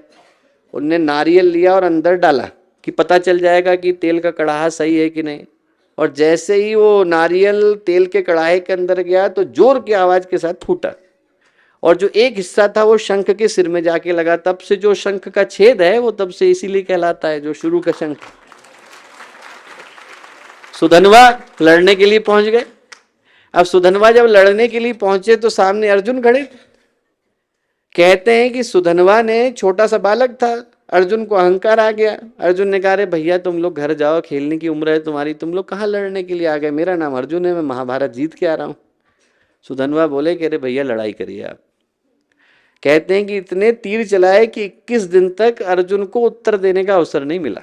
उनने नारियल लिया और अंदर डाला कि पता चल जाएगा कि तेल का कड़ाहा सही है कि नहीं। और जैसे ही वो नारियल तेल के कड़ाहे के अंदर गया तो जोर की आवाज के साथ फूटा, और जो एक हिस्सा था वो शंख के सिर में जाके लगा। तब से जो शंख का छेद है वो तब से इसीलिए कहलाता है जो शुरू का शंख। सुधनवा लड़ने के लिए पहुंच गए। अब सुधनवा जब लड़ने के लिए पहुंचे तो सामने अर्जुन खड़े। कहते हैं कि सुधनवा ने, छोटा सा बालक था, अर्जुन को अहंकार आ गया। अर्जुन ने कहा, अरे भैया तुम लोग घर जाओ, खेलने की उम्र है तुम्हारी, तुम लोग कहाँ लड़ने के लिए आ गए, मेरा नाम अर्जुन है, मैं महाभारत जीत के आ रहा हूं। सुधनवा बोले कि अरे भैया लड़ाई करिए आप। कहते हैं कि इतने तीर चलाए कि 21 दिन तक अर्जुन को उत्तर देने का अवसर नहीं मिला,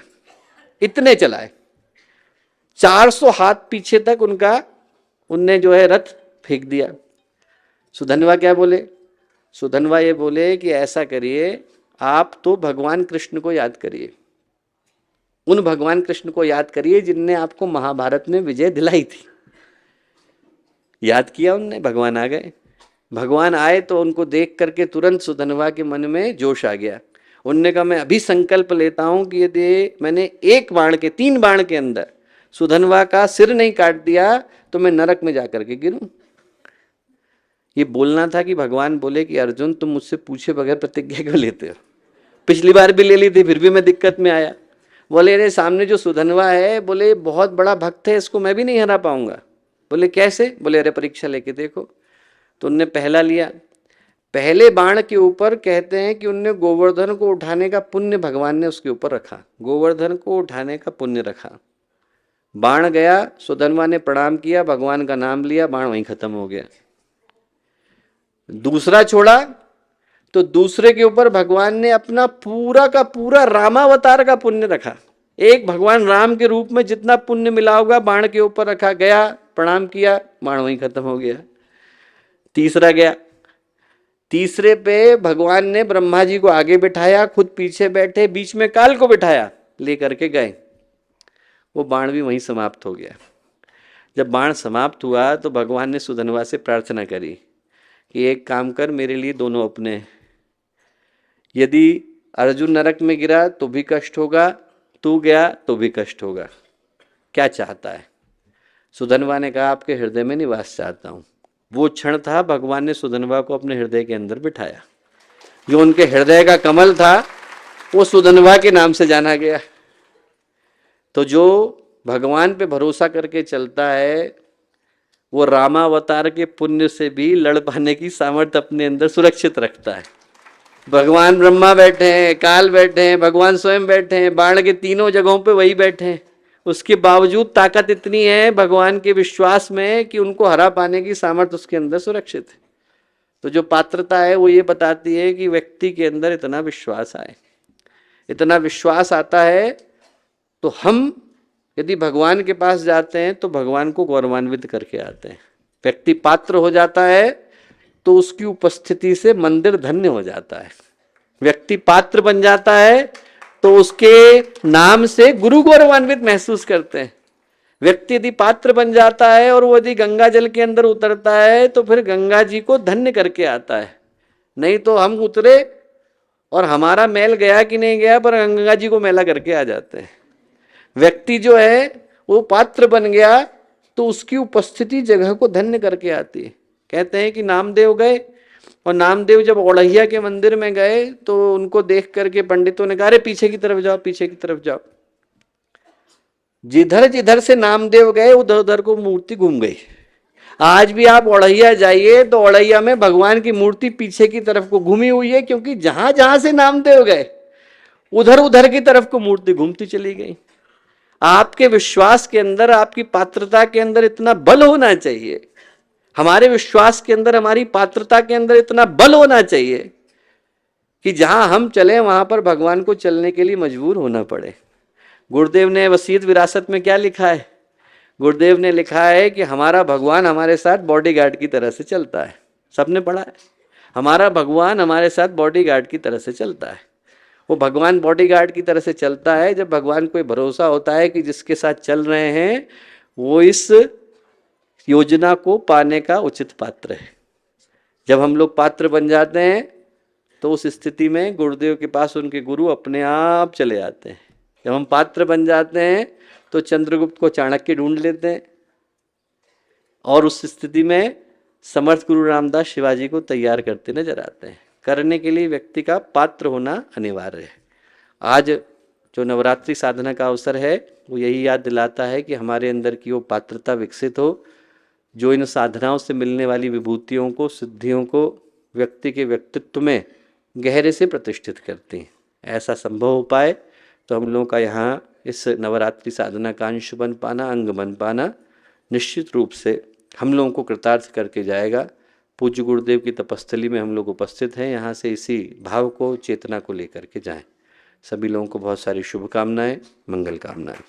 इतने चलाए। 400 हाथ पीछे तक उनने जो है रथ फेंक दिया। सुधनवा क्या बोले? सुधनवा ये बोले कि ऐसा करिए, आप तो भगवान कृष्ण को याद करिए, उन भगवान कृष्ण को याद करिए जिनने आपको महाभारत में विजय दिलाई थी। याद किया उनने, भगवान आ गए। भगवान आए तो उनको देख करके तुरंत सुधनवा के मन में जोश आ गया। उनने कहा, मैं अभी संकल्प लेता हूं कि यदि मैंने 3 बाण के अंदर सुधनवा का सिर नहीं काट दिया तो मैं नरक में जाकर के गिरूं। ये बोलना था कि भगवान बोले कि अर्जुन तुम मुझसे पूछे बगैर प्रतिज्ञा क्यों लेते हो, पिछली बार भी ले ली थी फिर भी मैं दिक्कत में आया। बोले अरे सामने जो सुधनवा है, बोले बहुत बड़ा भक्त है, इसको मैं भी नहीं हरा पाऊंगा। बोले कैसे? बोले अरे परीक्षा लेके देखो। तो उनने पहला लिया। पहले बाण के ऊपर कहते हैं कि उनने गोवर्धन को उठाने का पुण्य भगवान ने उसके ऊपर रखा, गोवर्धन को उठाने का पुण्य रखा। बाण गया, सुधनवा ने प्रणाम किया, भगवान का नाम लिया, बाण वहीं खत्म हो गया। दूसरा छोड़ा तो दूसरे के ऊपर भगवान ने अपना पूरा का पूरा रामावतार का पुण्य रखा। एक भगवान राम के रूप में जितना पुण्य मिला होगा बाण के ऊपर रखा, गया प्रणाम किया, बाण वहीं खत्म हो गया। तीसरा गया, तीसरे पे भगवान ने ब्रह्मा जी को आगे बिठाया, खुद पीछे बैठे, बीच में काल को बिठाया, लेकर के गए, वो बाण भी वहीं समाप्त हो गया। जब बाण समाप्त हुआ तो भगवान ने सुधनवा से प्रार्थना करी कि एक काम कर, मेरे लिए दोनों अपने, यदि अर्जुन नरक में गिरा तो भी कष्ट होगा, तू गया तो भी कष्ट होगा, क्या चाहता है? सुधनवा ने कहा, आपके हृदय में निवास चाहता हूं। वो क्षण था भगवान ने सुधनवा को अपने हृदय के अंदर बिठाया। जो उनके हृदय का कमल था वो सुधनवा के नाम से जाना गया। तो जो भगवान पे भरोसा करके चलता है वो रामावतार के पुण्य से भी लड़ पाने की सामर्थ्य अपने अंदर सुरक्षित रखता है। भगवान ब्रह्मा बैठे हैं, काल बैठे हैं, भगवान स्वयं बैठे हैं, बाण के तीनों जगहों पे वही बैठे हैं, उसके बावजूद ताकत इतनी है भगवान के विश्वास में कि उनको हरा पाने की सामर्थ्य उसके अंदर सुरक्षित है। तो जो पात्रता है वो ये बताती है कि व्यक्ति के अंदर इतना विश्वास आए, इतना विश्वास आता है तो हम यदि भगवान के पास जाते हैं तो भगवान को गौरवान्वित करके आते हैं। व्यक्ति पात्र हो जाता है तो उसकी उपस्थिति से मंदिर धन्य हो जाता है। व्यक्ति पात्र बन जाता है तो उसके नाम से गुरु गौरवान्वित महसूस करते हैं। व्यक्ति यदि पात्र बन जाता है और वो यदि गंगा जल के अंदर उतरता है तो फिर गंगा जी को धन्य करके आता है। नहीं तो हम उतरे और हमारा मैल गया कि नहीं गया पर गंगा जी को मैला करके आ जाते हैं। व्यक्ति जो है वो पात्र बन गया तो उसकी उपस्थिति जगह को धन्य करके आती है। कहते हैं कि नामदेव गए और नामदेव जब ओढ़ैया के मंदिर में गए तो उनको देख करके पंडितों ने कहा, अरे पीछे की तरफ जाओ, पीछे की तरफ जाओ। जिधर जिधर से नामदेव गए उधर उधर को मूर्ति घूम गई। आज भी आप ओढ़ैया जाइए तो ओढ़ैया में भगवान की मूर्ति पीछे की तरफ को घूमी हुई है, क्योंकि जहां जहां से नामदेव गए उधर उधर की तरफ को मूर्ति घूमती चली गई। आपके विश्वास के अंदर, आपकी पात्रता के अंदर इतना बल होना चाहिए। हमारे विश्वास के अंदर, हमारी पात्रता के अंदर इतना बल होना चाहिए कि जहां हम चले वहां पर भगवान को चलने के लिए मजबूर होना पड़े। गुरुदेव ने वसीयत विरासत में क्या लिखा है? गुरुदेव ने लिखा है कि हमारा भगवान हमारे साथ बॉडीगार्ड की तरह से चलता है। सबने पढ़ा है, हमारा भगवान हमारे साथ बॉडीगार्ड की तरह से चलता है। वो भगवान बॉडीगार्ड की तरह से चलता है जब भगवान को भरोसा होता है कि जिसके साथ चल रहे हैं वो इस योजना को पाने का उचित पात्र है। जब हम लोग पात्र बन जाते हैं तो उस स्थिति में गुरुदेव के पास उनके गुरु अपने आप चले आते हैं। जब हम पात्र बन जाते हैं तो चंद्रगुप्त को चाणक्य ढूंढ लेते हैं और उस स्थिति में समर्थ गुरु रामदास शिवाजी को तैयार करते नजर आते हैं। करने के लिए व्यक्ति का पात्र होना अनिवार्य है। आज जो नवरात्रि साधना का अवसर है वो यही याद दिलाता है कि हमारे अंदर की वो पात्रता विकसित हो जो इन साधनाओं से मिलने वाली विभूतियों को, सिद्धियों को व्यक्ति के व्यक्तित्व में गहरे से प्रतिष्ठित करती हैं। ऐसा संभव हो पाए तो हम लोगों का यहाँ इस नवरात्रि साधना का अंश बन पाना, अंग बन पाना निश्चित रूप से हम लोगों को कृतार्थ करके जाएगा। पूज्य गुरुदेव की तपस्थली में हम लोग उपस्थित हैं, यहाँ से इसी भाव को, चेतना को लेकर के जाएं। सभी लोगों को बहुत सारी शुभकामनाएं, मंगल कामनाएं।